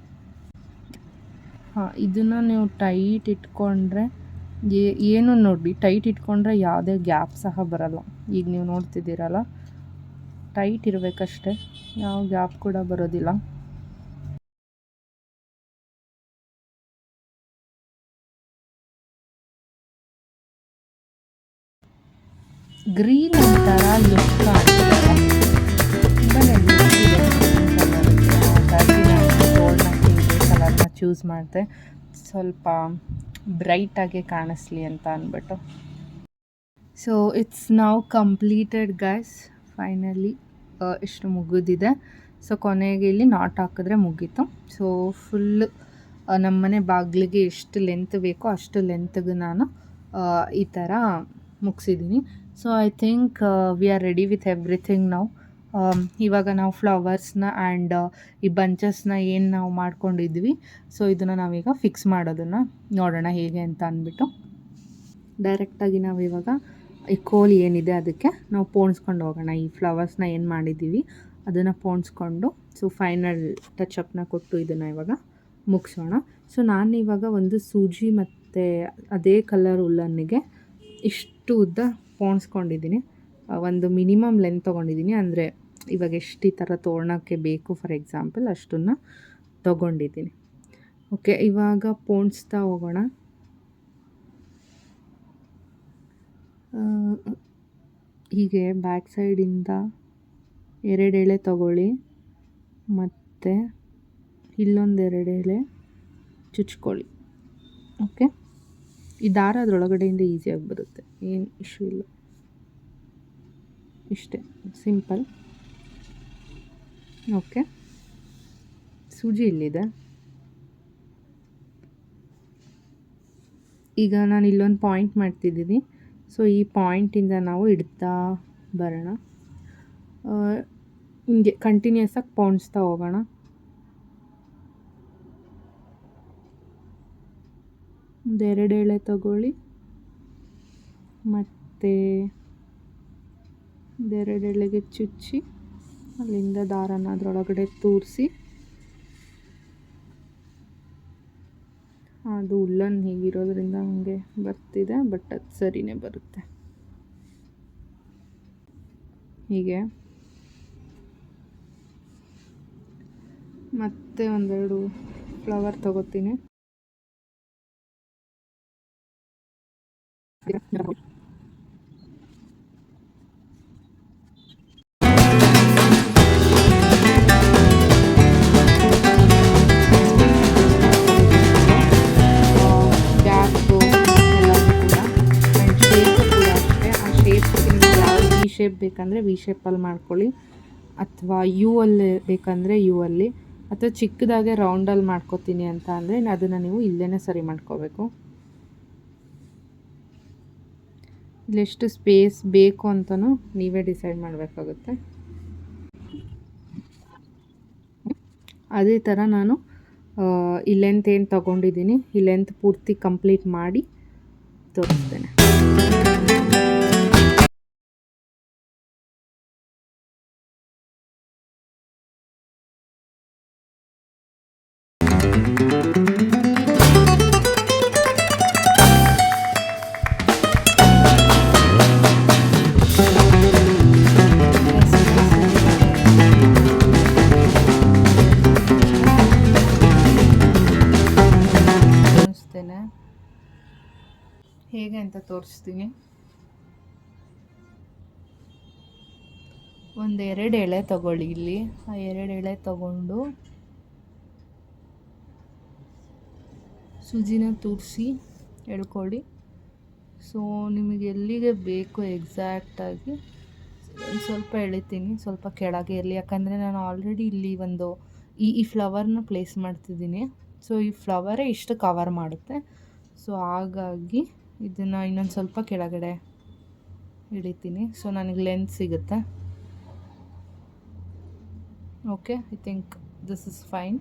ಇದನ್ನು ನೀವು ಟೈಟ್ ಇಟ್ಕೊಂಡ್ರೆ ಏನು ನೋಡಿ, ಟೈಟ್ ಇಟ್ಕೊಂಡ್ರೆ ಯಾವುದೇ ಗ್ಯಾಪ್ ಸಹ ಬರಲ್ಲ. ಈಗ ನೀವು ನೋಡ್ತಿದ್ದೀರಲ್ಲ, ಟೈಟ್ ಇರಬೇಕಷ್ಟೆ, ಯಾವ ಗ್ಯಾಪ್ ಕೂಡ ಬರೋದಿಲ್ಲ. ಗ್ರೀನ್ ಒಂಥರ ಲುಕ್ ಆಗ್ತಿದೆ, ಹಾಗಾಗಿ ನಾನು ಕಲರ್ನ ಚೂಸ್ ಮಾಡಿದೆ, ಸ್ವಲ್ಪ ಬ್ರೈಟಾಗಿ ಕಾಣಿಸ್ಲಿ ಅಂತ ಅಂದ್ಬಿಟ್ಟು. So it's now completed guys. Finally ಇಷ್ಟು ಮುಗಿದಿದೆ. ಸೊ ಕೊನೆಗೆ ಇಲ್ಲಿ ನಾಟ್ ಹಾಕಿದ್ರೆ ಮುಗೀತು. ಸೊ ಫುಲ್ ನಮ್ಮನೆ ಬಾಗಿಲಿಗೆ ಎಷ್ಟು ಲೆಂತ್ ಬೇಕೋ ಅಷ್ಟು ಲೆಂತ್ಗೆ ನಾನು ಈ ಥರ ಮುಗಿಸಿದ್ದೀನಿ. So I think we are ready with everything ನಾವು. ಇವಾಗ ನಾವು ಫ್ಲವರ್ಸ್ನ ಆ್ಯಂಡ್ ಈ ಬಂಚಸ್ನ ಏನು ನಾವು ಮಾಡ್ಕೊಂಡಿದ್ವಿ, ಸೊ ಇದನ್ನು ನಾವೀಗ ಫಿಕ್ಸ್ ಮಾಡೋದನ್ನು ನೋಡೋಣ ಹೇಗೆ ಅಂತ ಅಂದ್ಬಿಟ್ಟು. ಡೈರೆಕ್ಟಾಗಿ ನಾವು ಇವಾಗ ಈ ಕೋಲ್ ಏನಿದೆ ಅದಕ್ಕೆ ನಾವು ಪೋಣಿಸ್ಕೊಂಡು ಹೋಗೋಣ. ಈ ಫ್ಲವರ್ಸ್ನ ಏನು ಮಾಡಿದ್ದೀವಿ ಅದನ್ನು ಪೋಣಿಸ್ಕೊಂಡು ಸೊ ಫೈನಲ್ ಟಚಪ್ನ ಕೊಟ್ಟು ಇದನ್ನು ಇವಾಗ ಮುಗಿಸೋಣ. ಸೊ ನಾನು ಇವಾಗ ಒಂದು ಸೂಜಿ ಮತ್ತು ಅದೇ ಕಲರ್ ಉಲ್ಲನ್ನಿಗೆ ಇಷ್ಟು ಉದ್ದ ಪೋಣಿಸ್ಕೊಂಡಿದ್ದೀನಿ. ಒಂದು ಮಿನಿಮಮ್ ಲೆಂತ್ ತೊಗೊಂಡಿದ್ದೀನಿ. ಅಂದರೆ ಇವಾಗ ಎಷ್ಟು ಈ ಥರ ತೋರಣಕ್ಕೆ ಬೇಕು ಫಾರ್ ಎಕ್ಸಾಂಪಲ್ ಅಷ್ಟನ್ನು ತೊಗೊಂಡಿದ್ದೀನಿ. ಓಕೆ, ಇವಾಗ ಪೋಣಿಸ್ತಾ ಹೋಗೋಣ. ಹೀಗೆ ಬ್ಯಾಕ್ ಸೈಡಿಂದ 2 ಎಳೆ ತಗೊಳ್ಳಿ ಮತ್ತು ಇಲ್ಲೊಂದು 2 ಎಳೆ ಚುಚ್ಕೊಳ್ಳಿ. ಓಕೆ, ಈ ದಾರ ಅದರೊಳಗಡೆಯಿಂದ ಈಸಿಯಾಗಿ ಬರುತ್ತೆ, ಏನು ಇಶ್ಯೂ ಇಲ್ಲ. ಇಷ್ಟೇ ಸಿಂಪಲ್. ಓಕೆ, ಸೂಜಿ ಇಲ್ಲಿದೆ. ಈಗ ನಾನು ಇಲ್ಲೊಂದು ಪಾಯಿಂಟ್ ಮಾಡ್ತಿದ್ದೀನಿ. ಸೊ ಈ ಪಾಯಿಂಟಿಂದ ನಾವು ಇಡ್ತಾ ಬರೋಣ. ಹಿಂಗೆ ಕಂಟಿನ್ಯೂಸ್ ಆಗಿ ಪೋಣಿಸ್ತಾ ಹೋಗೋಣ. ಒಂದು 2 ಎಳೆ ತಗೊಳ್ಳಿ ಮತ್ತು 2 ಎಳೆಗೆ ಚುಚ್ಚಿ ಅಲ್ಲಿಂದ ದಾರನ ಅದರೊಳಗಡೆ ತೂರಿಸಿ, ಅದು ಉಲ್ಲನ್ ಹೀಗಿರೋದ್ರಿಂದ ಹಂಗೆ ಬರ್ತಿದೆ, ಬಟ್ ಅದು ಸರಿನೇ ಬರುತ್ತೆ. ಹೀಗೆ ಮತ್ತೆ 1-2 ಫ್ಲವರ್ ತಗೋತೀನಿ. ಶೇಪ್ ಬೇಕಂದರೆ ವಿ ಶೇಪಲ್ಲಿ ಮಾಡ್ಕೊಳ್ಳಿ, ಅಥವಾ ಯು ಅಲ್ಲಿ ಬೇಕಂದರೆ ಯು ಅಲ್ಲಿ, ಅಥವಾ ಚಿಕ್ಕದಾಗೆ ರೌಂಡಲ್ಲಿ ಮಾಡ್ಕೋತೀನಿ ಅಂತ ಅಂದರೆ ಅದನ್ನು ನೀವು ಇಲ್ಲೇ ಸರಿ ಮಾಡ್ಕೋಬೇಕು. ಇಲ್ಲೆಷ್ಟು ಸ್ಪೇಸ್ ಬೇಕು ಅಂತಲೂ ನೀವೇ ಡಿಸೈಡ್ ಮಾಡಬೇಕಾಗುತ್ತೆ. ಅದೇ ಥರ ನಾನು ಈ ಲೆಂತ್ ಏನು ತೊಗೊಂಡಿದ್ದೀನಿ ಈ ಲೆಂತ್ ಪೂರ್ತಿ ಕಂಪ್ಲೀಟ್ ಮಾಡಿ ತೋರಿಸ್ತೇನೆ. ಹೇಗೆ ಅಂತ ತೋರಿಸ್ತೀನಿ. 1-2 ಎಳೆ ತಗೊಳ್ಳಿ. ಇಲ್ಲಿ ಆ 2 ಎಳೆ ತಗೊಂಡು ಸೂಜಿನ ತೂರಿಸಿ ಎಳ್ಕೊಳ್ಳಿ. ಸೊ ನಿಮಗೆ ಎಲ್ಲಿಗೆ ಬೇಕು ಎಕ್ಸಾಕ್ಟಾಗಿ ಒಂದು ಸ್ವಲ್ಪ ಎಳಿತೀನಿ, ಸ್ವಲ್ಪ ಕೆಳಗೆ ಇರಲಿ. ಯಾಕಂದರೆ ನಾನು ಆಲ್ರೆಡಿ ಇಲ್ಲಿ ಒಂದು ಈ ಫ್ಲವರ್ನ ಪ್ಲೇಸ್ ಮಾಡ್ತಿದ್ದೀನಿ. ಸೊ ಈ ಫ್ಲವರೇ ಇಷ್ಟು ಕವರ್ ಮಾಡುತ್ತೆ. ಸೊ ಹಾಗಾಗಿ ಇದನ್ನು ಇನ್ನೊಂದು ಸ್ವಲ್ಪ ಕೆಳಗಡೆ ಇಳಿತೀನಿ. ಸೊ ನನಗೆ ಲೆಂತ್ ಸಿಗುತ್ತೆ. Okay, I think this is fine.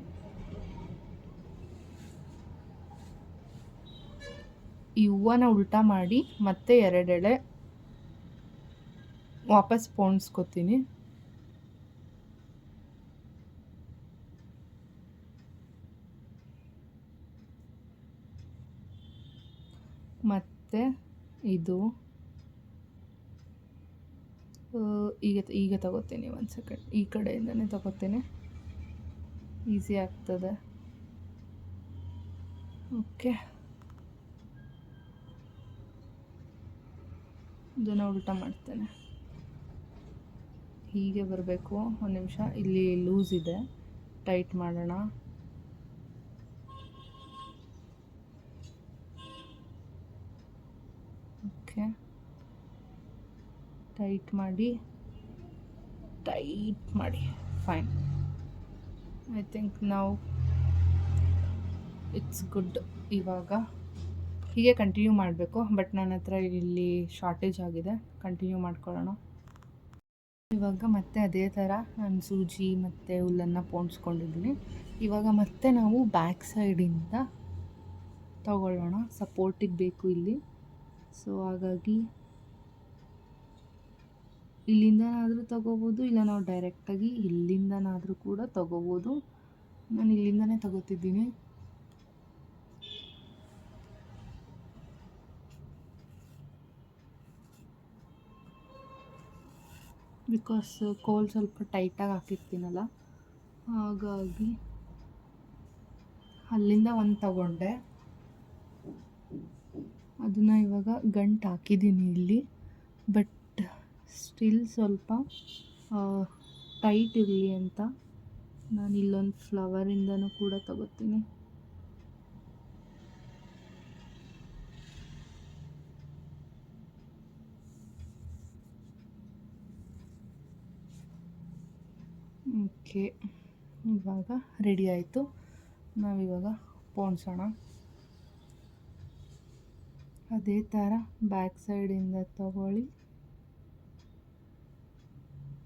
ಈ ಹೂವನ್ನ ಉಲ್ಟಾ ಮಾಡಿ ಮತ್ತೆ 2 ಎಳೆ ವಾಪಸ್ ಪೋಣಿಸ್ಕೊತೀನಿ. ಮತ್ತು ಇದು ಈಗ ತಗೋತೀನಿ. 1 ಸೆಕೆಂಡ್, ಈ ಕಡೆಯಿಂದನೇ ತಗೋತೀನಿ, ಈಸಿ ಆಗ್ತದೆ. ಓಕೆ, ಇದನ್ನು ಉಲ್ಟಾ ಮಾಡ್ತೇನೆ. ಹೀಗೆ ಬರಬೇಕು. 1 ನಿಮಿಷ, ಇಲ್ಲಿ ಲೂಸ್ ಇದೆ, ಟೈಟ್ ಮಾಡೋಣ. ಓಕೆ, ಟೈಟ್ ಮಾಡಿ ಫೈನ್. ಐ ಥಿಂಕ್ ನಾವು ಇಟ್ಸ್ ಗುಡ್. ಇವಾಗ ಹೀಗೆ ಕಂಟಿನ್ಯೂ ಮಾಡಬೇಕು, ಬಟ್ ನನ್ನ ಹತ್ರ ಇಲ್ಲಿ ಶಾರ್ಟೇಜ್ ಆಗಿದೆ. ಕಂಟಿನ್ಯೂ ಮಾಡ್ಕೊಳ್ಳೋಣ. ಇವಾಗ ಮತ್ತೆ ಅದೇ ಥರ ನಾನು ಸೂಜಿ ಮತ್ತು ಹುಲ್ಲನ್ನು ಪೋಣಿಸ್ಕೊಂಡಿದ್ದೀನಿ. ಇವಾಗ ಮತ್ತೆ ನಾವು ಬ್ಯಾಕ್ ಸೈಡಿಂದ ತಗೊಳ್ಳೋಣ. ಸಪೋರ್ಟಿಗೆ ಬೇಕು ಇಲ್ಲಿ. ಸೊ ಹಾಗಾಗಿ ಇಲ್ಲಿಂದನಾದರೂ ತಗೋಬೋದು, ಇಲ್ಲ ನಾವು ಡೈರೆಕ್ಟಾಗಿ ಇಲ್ಲಿಂದನಾದರೂ ಕೂಡ ತಗೋಬೋದು. ನಾನು ಇಲ್ಲಿಂದನೇ ತಗೋತಿದ್ದೀನಿ. ಬಿಕಾಸ್ ಕೋಲ್ ಸ್ವಲ್ಪ ಟೈಟಾಗಿ ಹಾಕಿರ್ತೀನಲ್ಲ, ಹಾಗಾಗಿ ಅಲ್ಲಿಂದ ಒಂದು ತಗೊಂಡೆ. ಅದನ್ನು ಇವಾಗ ಗಂಟು ಹಾಕಿದ್ದೀನಿ ಇಲ್ಲಿ, ಬಟ್ ಸ್ಟಿಲ್ ಸ್ವಲ್ಪ ಟೈಟ್ ಇರಲಿ ಅಂತ ನಾನು ಇಲ್ಲೊಂದು ಫ್ಲವರಿಂದನೂ ಕೂಡ ತಗೋತೀನಿ. ಓಕೆ, ಇವಾಗ ರೆಡಿ ಆಯಿತು. ನಾವಿವಾಗ ಪೋಣಿಸೋಣ. ಅದೇ ಥರ ಬ್ಯಾಕ್ ಸೈಡಿಂದ ತಗೊಳ್ಳಿ,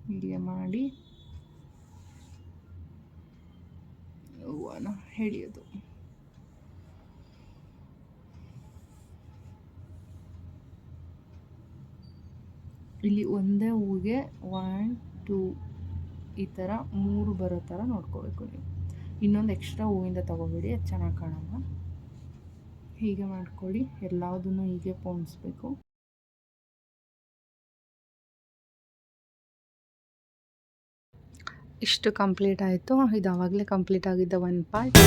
ಹೀಗೆ ಮಾಡಿ ಹೂವನ್ನ ಹಿಡಿಯೋದು. ಇಲ್ಲಿ ಒಂದೇ ಹೂವಿಗೆ 1 2 ಈ ಥರ 3 ಬರೋ ಥರ ನೋಡ್ಕೋಬೇಕು ನೀವು. ಇನ್ನೊಂದು ಎಕ್ಸ್ಟ್ರಾ ಹೂವಿಂದ ತೊಗೋಬೇಡಿ, ಅದು ಚೆನ್ನಾಗಿ ಕಾಣಲ್ಲ. ಹೀಗೆ ಮಾಡ್ಕೊಳ್ಳಿ. ಎಲ್ಲದನ್ನು ಹೀಗೆ ಪೋಣಿಸ್ಬೇಕು. ಇಷ್ಟು ಕಂಪ್ಲೀಟ್ ಆಯಿತು. ಇದು ಆವಾಗಲೇ ಕಂಪ್ಲೀಟ್ ಆಗಿದ್ದ ಒಂದು ಪಾರ್ಟ್.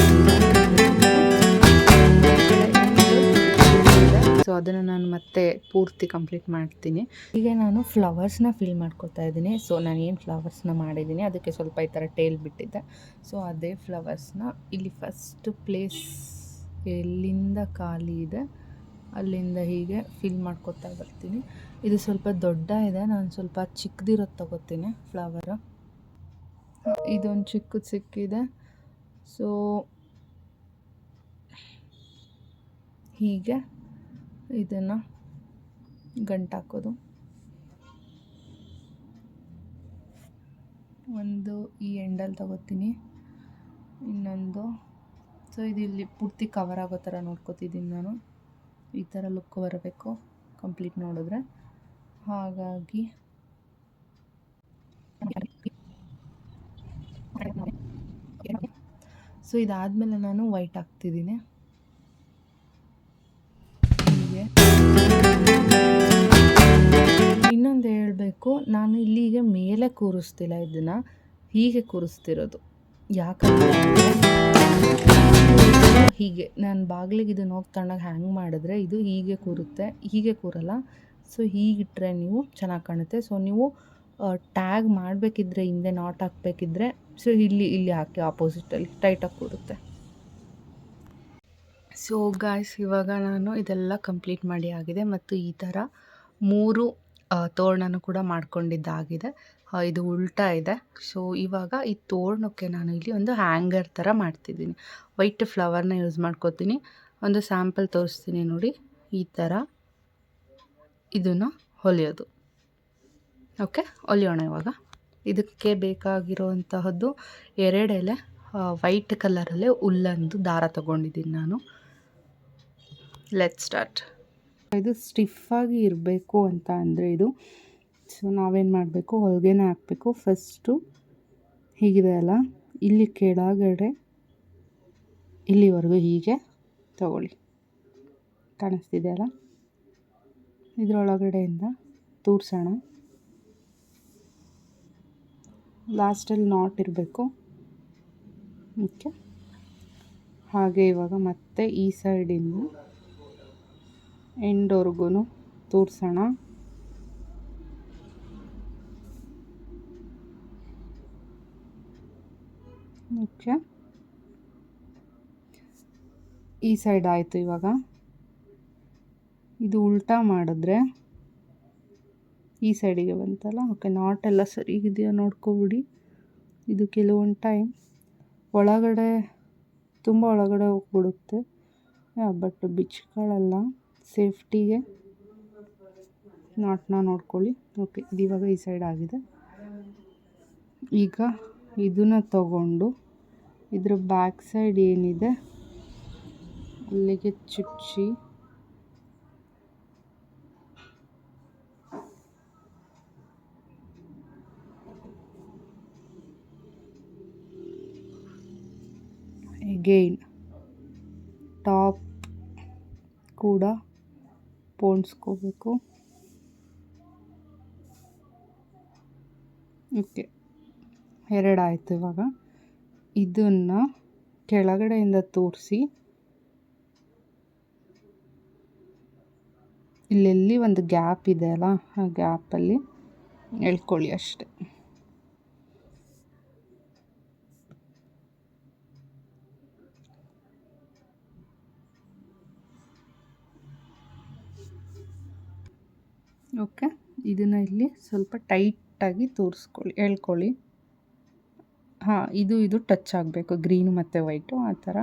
ಸೊ ಅದನ್ನು ನಾನು ಮತ್ತೆ ಪೂರ್ತಿ ಕಂಪ್ಲೀಟ್ ಮಾಡ್ತೀನಿ. ಈಗ ನಾನು ಫ್ಲವರ್ಸ್ನ ಫಿಲ್ ಮಾಡ್ಕೊತಾ ಇದ್ದೀನಿ. ಸೊ ನಾನು ಏನು ಫ್ಲವರ್ಸ್ನ ಮಾಡಿದ್ದೀನಿ ಅದಕ್ಕೆ ಸ್ವಲ್ಪ ಈ ಥರ ಟೇಲ್ ಬಿಟ್ಟಿದ್ದೆ. ಸೊ ಅದೇ ಫ್ಲವರ್ಸ್ನ ಇಲ್ಲಿ ಫಸ್ಟ್ ಪ್ಲೇಸ್ ಎಲ್ಲಿಂದ ಖಾಲಿ ಇದೆ ಅಲ್ಲಿಂದ ಹೀಗೆ ಫಿಲ್ ಮಾಡ್ಕೊತಾ ಬರ್ತೀನಿ. ಇದು ಸ್ವಲ್ಪ ದೊಡ್ಡ ಇದೆ, ನಾನು ಸ್ವಲ್ಪ ಚಿಕ್ಕದಿರೋದು ತಗೋತೀನಿ ಫ್ಲವರ್. ಇದೊಂದು ಚಿಕ್ಕದು ಸಿಕ್ಕಿದೆ. ಸೊ ಹೀಗೆ ಇದನ್ನು ಗಂಟಾಕೋದು. ಒಂದು ಈ ಎಂಡಲ್ಲಿ ತಗೋತೀನಿ, ಇನ್ನೊಂದು. ಸೊ ಇದು ಇಲ್ಲಿ ಪೂರ್ತಿ ಕವರ್ ಆಗೋ ಥರ ನೋಡ್ಕೋತಿದ್ದೀನಿ ನಾನು. ಈ ಥರ ಲುಕ್ ಬರಬೇಕು ಕಂಪ್ಲೀಟ್ ನೋಡಿದ್ರೆ. ಹಾಗಾಗಿ ಸೊ ಇದಾದಮೇಲೆ ನಾನು ವೈಟ್ ಹಾಕ್ತಿದ್ದೀನಿ. ಹೀಗೆ ಇನ್ನೊಂದು ಹೇಳಬೇಕು, ನಾನು ಇಲ್ಲಿಗೆ ಮೇಲೆ ಕೂರಿಸ್ತಿಲ್ಲ, ಇದನ್ನು ಹೀಗೆ ಕೂರಿಸ್ತಿರೋದು. ಯಾಕಂದರೆ ಹೀಗೆ ನಾನು ಬಾಗಿಲಿಗೆ ಇದನ್ನು ಹೋಗಿ ತಗೊಂಡಾಗ ಹ್ಯಾಂಗ್ ಮಾಡಿದ್ರೆ ಇದು ಹೀಗೆ ಕೂರುತ್ತೆ, ಹೀಗೆ ಕೂರಲ್ಲ. ಸೊ ಹೀಗಿಟ್ಟರೆ ನೀವು ಚೆನ್ನಾಗಿ ಕಾಣುತ್ತೆ. ಸೊ ನೀವು ಟ್ಯಾಗ್ ಮಾಡಬೇಕಿದ್ರೆ, ಹಿಂದೆ ನಾಟ್ ಹಾಕಬೇಕಿದ್ರೆ, ಸೊ ಇಲ್ಲಿ ಹಾಕಿ ಆಪೋಸಿಟಲ್ಲಿ ಟೈಟಾಗಿ ಕೂರುತ್ತೆ. ಸೊ ಗಾಯ್ಸ್, ಇವಾಗ ನಾನು ಇದೆಲ್ಲ ಕಂಪ್ಲೀಟ್ ಮಾಡಿ ಆಗಿದೆ ಮತ್ತು ಈ ಥರ 3 ತೋರಣನೂ ಕೂಡ ಮಾಡ್ಕೊಂಡಿದ್ದಾಗಿದೆ. ಇದು ಉಲ್ಟಾ ಇದೆ. ಸೊ ಇವಾಗ ಈ ತೋರಣಕ್ಕೆ ನಾನು ಇಲ್ಲಿ ಒಂದು ಹ್ಯಾಂಗರ್ ಥರ ಮಾಡ್ತಿದ್ದೀನಿ. ವೈಟ್ ಫ್ಲವರ್ನ ಯೂಸ್ ಮಾಡ್ಕೋತೀನಿ. ಒಂದು ಸ್ಯಾಂಪಲ್ ತೋರಿಸ್ತೀನಿ ನೋಡಿ. ಈ ಥರ ಇದನ್ನು ಹೊಲಿಯೋದು. ಓಕೆ, ಹೊಲಿಯೋಣ ಇವಾಗ. ಇದಕ್ಕೆ ಬೇಕಾಗಿರುವಂತಹದ್ದು 2 ಎಲೆ ವೈಟ್ ಕಲರಲ್ಲೇ ಉಲ್ಲಂದು ದಾರ ತಗೊಂಡಿದ್ದೀನಿ ನಾನು. Let's start. ಇದು ಸ್ಟಿಫಾಗಿ ಇರಬೇಕು ಅಂತ ಅಂದರೆ ಇದು, ಸೊ ನಾವೇನು ಮಾಡಬೇಕು, ಹೊಲಿಗೆನ ಹಾಕಬೇಕು. ಫಸ್ಟು ಹೀಗಿದೆ ಅಲ್ಲ, ಇಲ್ಲಿ ಕೆಳಗಡೆ ಇಲ್ಲಿವರೆಗೂ ಹೀಗೆ ತಗೊಳ್ಳಿ, ಕಾಣಿಸ್ತಿದೆ ಅಲ್ಲ, ಇದರೊಳಗಡೆಯಿಂದ ತೂರ್ಸೋಣ. ಲಾಸ್ಟಲ್ಲಿ ನಾಟ್ ಇರಬೇಕು. ಓಕೆ, ಹಾಗೆ ಇವಾಗ ಮತ್ತೆ ಈ ಸೈಡಿಂದ ಎಂಡ್ವರೆಗೂ ತೂರ್ಸೋಣ. ಓಕೆ, ಈ ಸೈಡ್ ಆಯಿತು. ಇವಾಗ ಇದು ಉಲ್ಟಾ ಮಾಡಿದ್ರೆ ಈ ಸೈಡಿಗೆ ಬಂತಲ್ಲ. ಓಕೆ, ನಾಟೆಲ್ಲ ಸರಿಗಿದೆಯಾ ನೋಡ್ಕೊಬಿಡಿ. ಇದು ಕೆಲವೊಂದು ಟೈಮ್ ಒಳಗಡೆ ತುಂಬ ಒಳಗಡೆ ಹೋಗ್ಬಿಡುತ್ತೆ, ಬಟ್ ಬಿಚ್ಕೊಳ್ಳಲ್ಲ. ಸೇಫ್ಟಿಗೆ ನಾಟನ್ನ ನೋಡ್ಕೊಳ್ಳಿ. ಓಕೆ, ಇದು ಇವಾಗ ಈ ಸೈಡ್ ಆಗಿದೆ. ಈಗ ಇದನ್ನು ತಗೊಂಡು ಇದ್ರ ಬ್ಯಾಕ್ ಸೈಡ್ ಏನಿದೆ ಅಲ್ಲಿಗೆ ಚುಚ್ಚಿ ಅಗೈನ್ ಟಾಪ್ ಕೂಡ ಪೋಣಿಸ್ಕೋಬೇಕು. ಓಕೆ, 2 ಆಯಿತು. ಇವಾಗ ಇದನ್ನು ಕೆಳಗಡೆಯಿಂದ ತೋರಿಸಿ ಇಲ್ಲೆಲ್ಲಿ ಒಂದು ಗ್ಯಾಪ್ ಇದೆ ಅಲ್ಲ, ಆ ಗ್ಯಾಪಲ್ಲಿ ಎಳ್ಕೊಳ್ಳಿ ಅಷ್ಟೆ. ಓಕೆ, ಇದನ್ನು ಇಲ್ಲಿ ಸ್ವಲ್ಪ ಟೈಟಾಗಿ ತೋರಿಸ್ಕೊಳ್ಳಿ, ಎಳ್ಕೊಳ್ಳಿ. ಹಾಂ, ಇದು ಟಚ್ ಆಗಬೇಕು, ಗ್ರೀನು ಮತ್ತು ವೈಟು ಆ ಥರ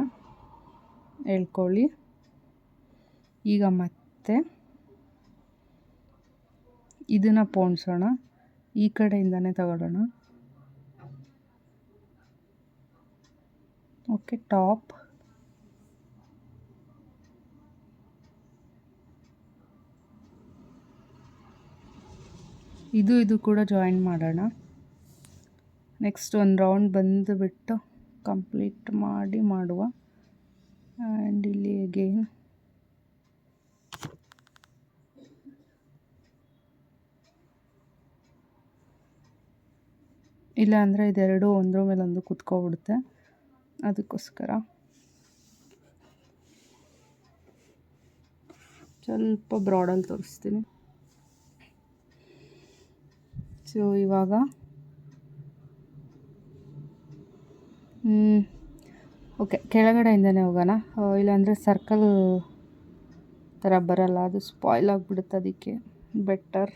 ಎಳ್ಕೊಳ್ಳಿ. ಈಗ ಮತ್ತೆ ಇದನ್ನು ಪೋಣಿಸೋಣ, ಈ ಕಡೆಯಿಂದನೇ ತಗೊಳ್ಳೋಣ. ಓಕೆ, ಟಾಪ್ ಇದು ಕೂಡ ಜಾಯಿನ್ ಮಾಡೋಣ. ನೆಕ್ಸ್ಟ್ ಒಂದು ರೌಂಡ್ ಬಂದುಬಿಟ್ಟು ಕಂಪ್ಲೀಟ್ ಮಾಡುವ. ಆ್ಯಂಡ್ ಇಲ್ಲಿ ಅಗೇನ್ ಇಲ್ಲ ಅಂದರೆ ಇದೆರಡು ಒಂದ್ರ ಮೇಲೆ ಒಂದು ಕುತ್ಕೊಬಿಡುತ್ತೆ, ಅದಕ್ಕೋಸ್ಕರ ಸ್ವಲ್ಪ ಬ್ರಾಡಲ್ಲಿ ತೋರಿಸ್ತೀನಿ. ಸೊ ಇವಾಗ ಓಕೆ, ಕೆಳಗಡೆಯಿಂದನೇ ಹೋಗೋಣ. ಇಲ್ಲಾಂದರೆ ಸರ್ಕಲ್ ಥರ ಬರಲ್ಲ, ಅದು ಸ್ಪಾಯ್ಲ್ ಆಗಿಬಿಡುತ್ತೆ. ಅದಕ್ಕೆ ಬೆಟರ್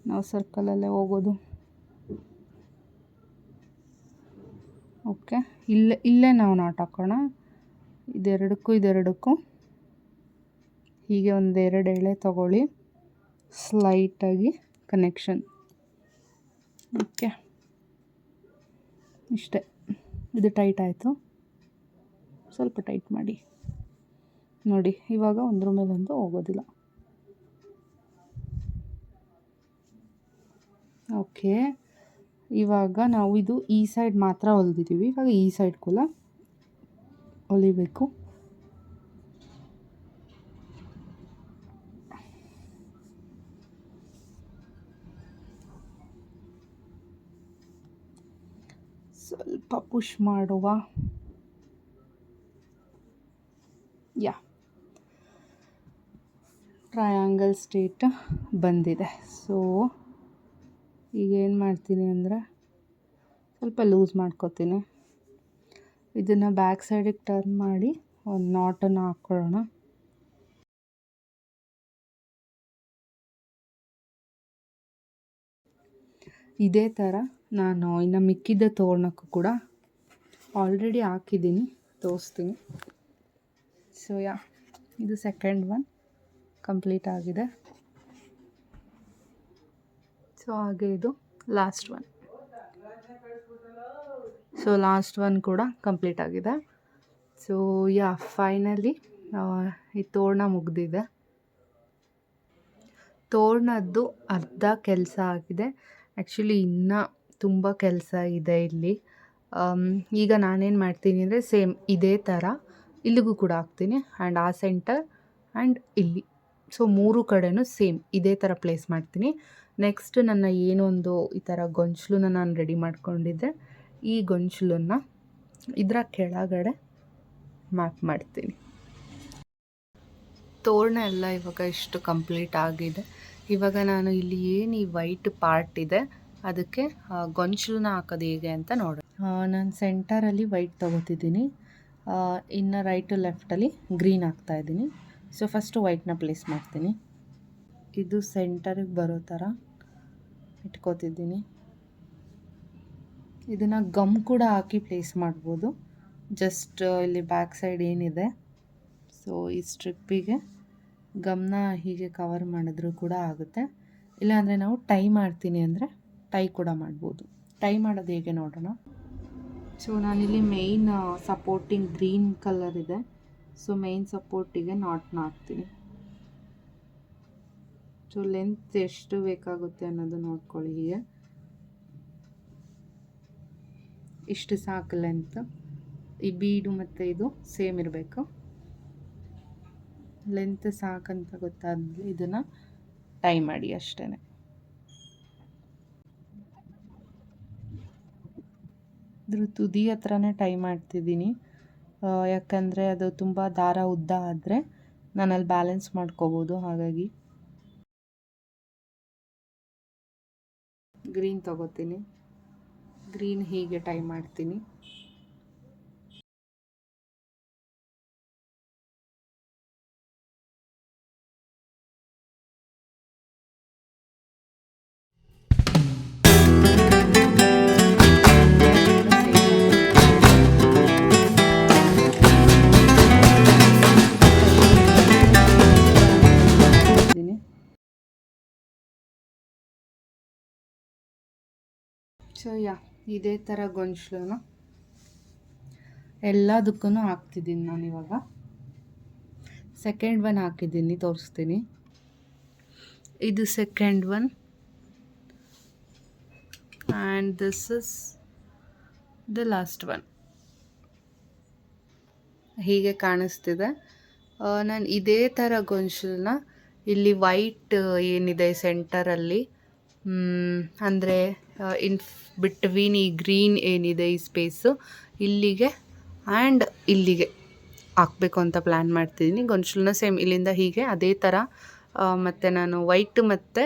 ನಾವು ಸರ್ಕಲಲ್ಲೇ ಹೋಗೋದು. ಓಕೆ, ಇಲ್ಲೇ ನಾವು ನಾಟ್ ಹಾಕೋಣ. ಇದೆರಡಕ್ಕೂ ಹೀಗೆ ಒಂದೆರಡು ಎಳೆ ತಗೊಳ್ಳಿ, ಸ್ಲೈಟಾಗಿ ಕನೆಕ್ಷನ್. ಓಕೆ, ಇಷ್ಟೇ. ಇದು ಟೈಟ್ ಆಯಿತು, ಸ್ವಲ್ಪ ಟೈಟ್ ಮಾಡಿ ನೋಡಿ. ಇವಾಗ ಒಂದ್ರ ಮೇಲೊಂದು ಹೋಗೋದಿಲ್ಲ. ಓಕೆ, ಇವಾಗ ನಾವು ಇದು ಈ ಸೈಡ್ ಮಾತ್ರ ಹೊಲಿದಿದ್ದೀವಿ. ಇವಾಗ ಈ ಸೈಡ್ ಕೂಡ ಹೊಲಿಬೇಕು. ಸ್ವಲ್ಪ ಪುಷ್ ಮಾಡುವ. ಟ್ರಯಾಂಗಲ್ ಸ್ಟೇಟ್ ಬಂದಿದೆ. ಸೊ ಈಗ ಏನು ಮಾಡ್ತೀನಿ ಅಂದರೆ ಸ್ವಲ್ಪ ಲೂಸ್ ಮಾಡ್ಕೊತೀನಿ. ಇದನ್ನು ಬ್ಯಾಕ್ ಸೈಡಿಗೆ ಟರ್ನ್ ಮಾಡಿ ಒಂದು ನಾಟನ್ನು ಹಾಕ್ಕೊಳ್ಳೋಣ. ಇದೇ ಥರ ನಾನು ಇನ್ನು ಮಿಕ್ಕಿದ್ದ ತೋರಣಕ್ಕೂ ಕೂಡ ಆಲ್ರೆಡಿ ಹಾಕಿದ್ದೀನಿ, ತೋರಿಸ್ತೀನಿ. ಸೊ ಇದು ಸೆಕೆಂಡ್ ಒನ್ ಕಂಪ್ಲೀಟ್ ಆಗಿದೆ. ಸೊ ಹಾಗೆ ಇದು last one. So last one ಕೂಡ ಕಂಪ್ಲೀಟ್ ಆಗಿದೆ. ಸೊ ಫೈನಲಿ ಈ ತೋರಣ ಮುಗಿದಿದೆ. ತೋರಣದ್ದು ಅರ್ಧ ಕೆಲಸ ಆಗಿದೆ. ಆ್ಯಕ್ಚುಲಿ ಇನ್ನೂ ತುಂಬ ಕೆಲಸ ಇದೆ ಇಲ್ಲಿ. ಈಗ ನಾನೇನು ಮಾಡ್ತೀನಿ ಅಂದರೆ ಸೇಮ್ ಇದೇ ಥರ ಇಲ್ಲಿಗೂ ಕೂಡ ಹಾಕ್ತೀನಿ, ಆ್ಯಂಡ್ ಆ ಸೆಂಟರ್ ಆ್ಯಂಡ್ ಇಲ್ಲಿ. ಸೊ 3 ಕಡೆನೂ ಸೇಮ್ ಇದೇ ಥರ ಪ್ಲೇಸ್ ಮಾಡ್ತೀನಿ. ನೆಕ್ಸ್ಟ್ ನನ್ನ ಏನೊಂದು ಈ ಥರ ಗೊಂಚಲನ್ನ ನಾನು ರೆಡಿ ಮಾಡ್ಕೊಂಡಿದ್ದೆ, ಈ ಗೊಂಚಲನ್ನು ಇದರ ಕೆಳಗಡೆ ಮ್ಯಾಪ್ ಮಾಡ್ತೀನಿ. ತೋರಣ ಎಲ್ಲ ಇವಾಗ ಇಷ್ಟು ಕಂಪ್ಲೀಟ್ ಆಗಿದೆ. ಇವಾಗ ನಾನು ಇಲ್ಲಿ ಏನು ಈ ವೈಟ್ ಪಾರ್ಟ್ ಇದೆ ಅದಕ್ಕೆ ಗೊಂಚಲನ್ನ ಹಾಕೋದು ಹೇಗೆ ಅಂತ ನೋಡೋಣ. ನಾನು ಸೆಂಟರಲ್ಲಿ ವೈಟ್ ತೊಗೋತಿದ್ದೀನಿ, ಇನ್ನು ರೈಟು ಲೆಫ್ಟಲ್ಲಿ ಗ್ರೀನ್ ಹಾಕ್ತಾಯಿದ್ದೀನಿ. ಸೊ ಫಸ್ಟು ವೈಟ್ನ ಪ್ಲೇಸ್ ಮಾಡ್ತೀನಿ. ಇದು ಸೆಂಟರಿಗೆ ಬರೋ ಥರ ಇಟ್ಕೋತಿದ್ದೀನಿ. ಇದನ್ನು ಗಮ್ ಕೂಡ ಹಾಕಿ ಪ್ಲೇಸ್ ಮಾಡ್ಬೋದು. ಜಸ್ಟ್ ಇಲ್ಲಿ ಬ್ಯಾಕ್ ಸೈಡ್ ಏನಿದೆ, ಸೊ ಈ ಸ್ಟ್ರಿಪ್ಪಿಗೆ ಗಮ್ನ ಹೀಗೆ ಕವರ್ ಮಾಡಿದ್ರೂ ಕೂಡ ಆಗುತ್ತೆ. ಇಲ್ಲಾಂದರೆ ನಾವು ಟೈ ಮಾಡ್ತೀನಿ ಅಂದರೆ ಟೈ ಕೂಡ ಮಾಡ್ಬೋದು. ಟೈ ಮಾಡೋದು ಹೇಗೆ ನೋಡೋಣ. ಸೊ ನಾನಿಲ್ಲಿ ಮೇಯ್ನ್ ಸಪೋರ್ಟಿಂಗ್ ಗ್ರೀನ್ ಕಲರ್ ಇದೆ, ಸೊ ಮೇಯ್ನ್ ಸಪೋರ್ಟಿಗೆ ನಾಟ್ನ ಹಾಕ್ತೀನಿ. ಸೊ ಲೆಂತ್ ಎಷ್ಟು ಬೇಕಾಗುತ್ತೆ ಅನ್ನೋದು ನೋಡ್ಕೊಳ್ಳಿ. ಹೀಗೆ ಇಷ್ಟು ಸಾಕು ಲೆಂತ್. ಈ ಬೀಡು ಮತ್ತು ಇದು ಸೇಮ್ ಇರಬೇಕು. ಲೆಂತ್ ಸಾಕಂತ ಗೊತ್ತಾದ್ಮೇಲೆ ಇದನ್ನು ಟೈ ಮಾಡಿ ಅಷ್ಟೇ. ಇದ್ರ ತುದಿ ಹತ್ರನೇ ಟೈ ಮಾಡ್ತಿದ್ದೀನಿ, ಯಾಕಂದರೆ ಅದು ತುಂಬ ದಾರ ಉದ್ದ ಆದರೆ ನಾನಲ್ಲಿ ಬ್ಯಾಲೆನ್ಸ್ ಮಾಡ್ಕೋಬೋದು. ಹಾಗಾಗಿ ಗ್ರೀನ್ ತಗೋತೀನಿ, ಗ್ರೀನ್ ಹೀಗೆ ಟೈ ಮಾಡ್ತೀನಿ. ಸೊ ಇದೇ ಥರ ಗೊಂಚಲನ್ನ ಎಲ್ಲದಕ್ಕೂ ಹಾಕ್ತಿದ್ದೀನಿ ನಾನಿವಾಗ. ಸೆಕೆಂಡ್ ಒನ್ ಹಾಕಿದ್ದೀನಿ, ತೋರಿಸ್ತೀನಿ. ಇದು second one and this is the last one. ಹೀಗೆ ಕಾಣಿಸ್ತಿದೆ. ನಾನು ಇದೇ ಥರ ಗೊಂಚಲನ್ನ ಇಲ್ಲಿ ವೈಟ್ ಏನಿದೆ ಸೆಂಟರಲ್ಲಿ, ಅಂದರೆ ಇನ್ ಬಿಟ್ವೀನ್ ಈ ಗ್ರೀನ್ ಏನಿದೆ ಈ ಸ್ಪೇಸು, ಇಲ್ಲಿಗೆ ಆ್ಯಂಡ್ ಇಲ್ಲಿಗೆ ಹಾಕಬೇಕು ಅಂತ ಪ್ಲ್ಯಾನ್ ಮಾಡ್ತಿದ್ದೀನಿ. ಗೊಂಚಲನ್ನ ಸೇಮ್ ಇಲ್ಲಿಂದ ಹೀಗೆ ಅದೇ ಥರ, ಮತ್ತು ನಾನು ವೈಟ್ ಮತ್ತು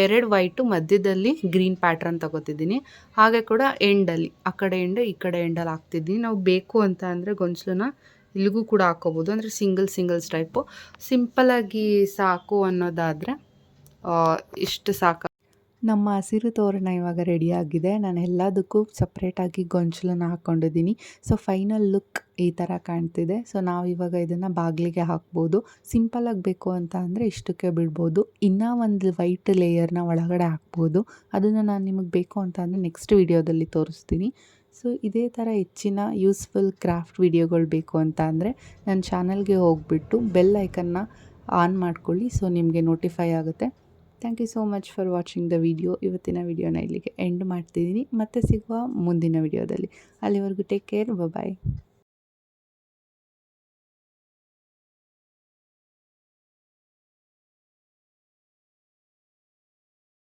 2 ವೈಟು ಮಧ್ಯದಲ್ಲಿ ಗ್ರೀನ್ ಪ್ಯಾಟ್ರನ್ ತಗೋತಿದ್ದೀನಿ. ಹಾಗೆ ಕೂಡ ಎಂಡಲ್ಲಿ ಆ ಕಡೆ ಎಂಡ್ ಈ ಕಡೆ ಎಂಡಲ್ಲಿ ಹಾಕ್ತಿದ್ದೀನಿ. ನಾವು ಬೇಕು ಅಂತ ಅಂದರೆ ಗೊಂಚಲನ್ನ ಇಲ್ಲಿಗೂ ಕೂಡ ಹಾಕ್ಕೋಬೋದು, ಅಂದರೆ ಸಿಂಗಲ್ ಟೈಪು. ಸಿಂಪಲಾಗಿ ಸಾಕು ಅನ್ನೋದಾದರೆ ಇಷ್ಟು ಸಾಕು. ನಮ್ಮ ಹಸಿರು ತೋರಣ ಇವಾಗ ರೆಡಿಯಾಗಿದೆ. ನಾನು ಎಲ್ಲದಕ್ಕೂ ಸಪ್ರೇಟಾಗಿ ಗೊಂಚಲನ್ನ ಹಾಕ್ಕೊಂಡಿದ್ದೀನಿ. ಸೊ ಫೈನಲ್ ಲುಕ್ ಈ ಥರ ಕಾಣ್ತಿದೆ. ಸೊ ನಾವು ಇವಾಗ ಇದನ್ನು ಬಾಗಿಲಿಗೆ ಹಾಕ್ಬೋದು. ಸಿಂಪಲಾಗಿ ಬೇಕು ಅಂತ ಅಂದರೆ ಇಷ್ಟಕ್ಕೆ ಬಿಡ್ಬೋದು. ಇನ್ನೂ ಒಂದು ವೈಟ್ ಲೇಯರ್ನ ಒಳಗಡೆ ಹಾಕ್ಬೋದು. ಅದನ್ನು ನಾನು ನಿಮಗೆ ಬೇಕು ಅಂತ ಅಂದರೆ ನೆಕ್ಸ್ಟ್ ವಿಡಿಯೋದಲ್ಲಿ ತೋರಿಸ್ತೀನಿ. ಸೊ ಇದೇ ಥರ ಹೆಚ್ಚಿನ ಯೂಸ್ಫುಲ್ ಕ್ರಾಫ್ಟ್ ವಿಡಿಯೋಗಳು ಬೇಕು ಅಂತ ಅಂದರೆ ನನ್ನ ಚಾನಲ್ಗೆ ಹೋಗಿಬಿಟ್ಟು ಬೆಲ್ ಐಕನ್ನ ಆನ್ ಮಾಡ್ಕೊಳ್ಳಿ. ಸೊ ನಿಮಗೆ ನೋಟಿಫೈ ಆಗುತ್ತೆ. Thank you so much for watching the video. ಇವತ್ತಿನ ವಿಡಿಯೋನ ಇಲ್ಲಿಗೆ ಎಂಡ್ ಮಾಡ್ತಿದ್ದೀನಿ. ಮತ್ತೆ ಸಿಗುವ ಮುಂದಿನ ವಿಡಿಯೋದಲ್ಲಿ. ಅಲ್ಲಿವರೆಗೂ ಟೇಕ್ ಕೇರ್, ಬಾಯ್.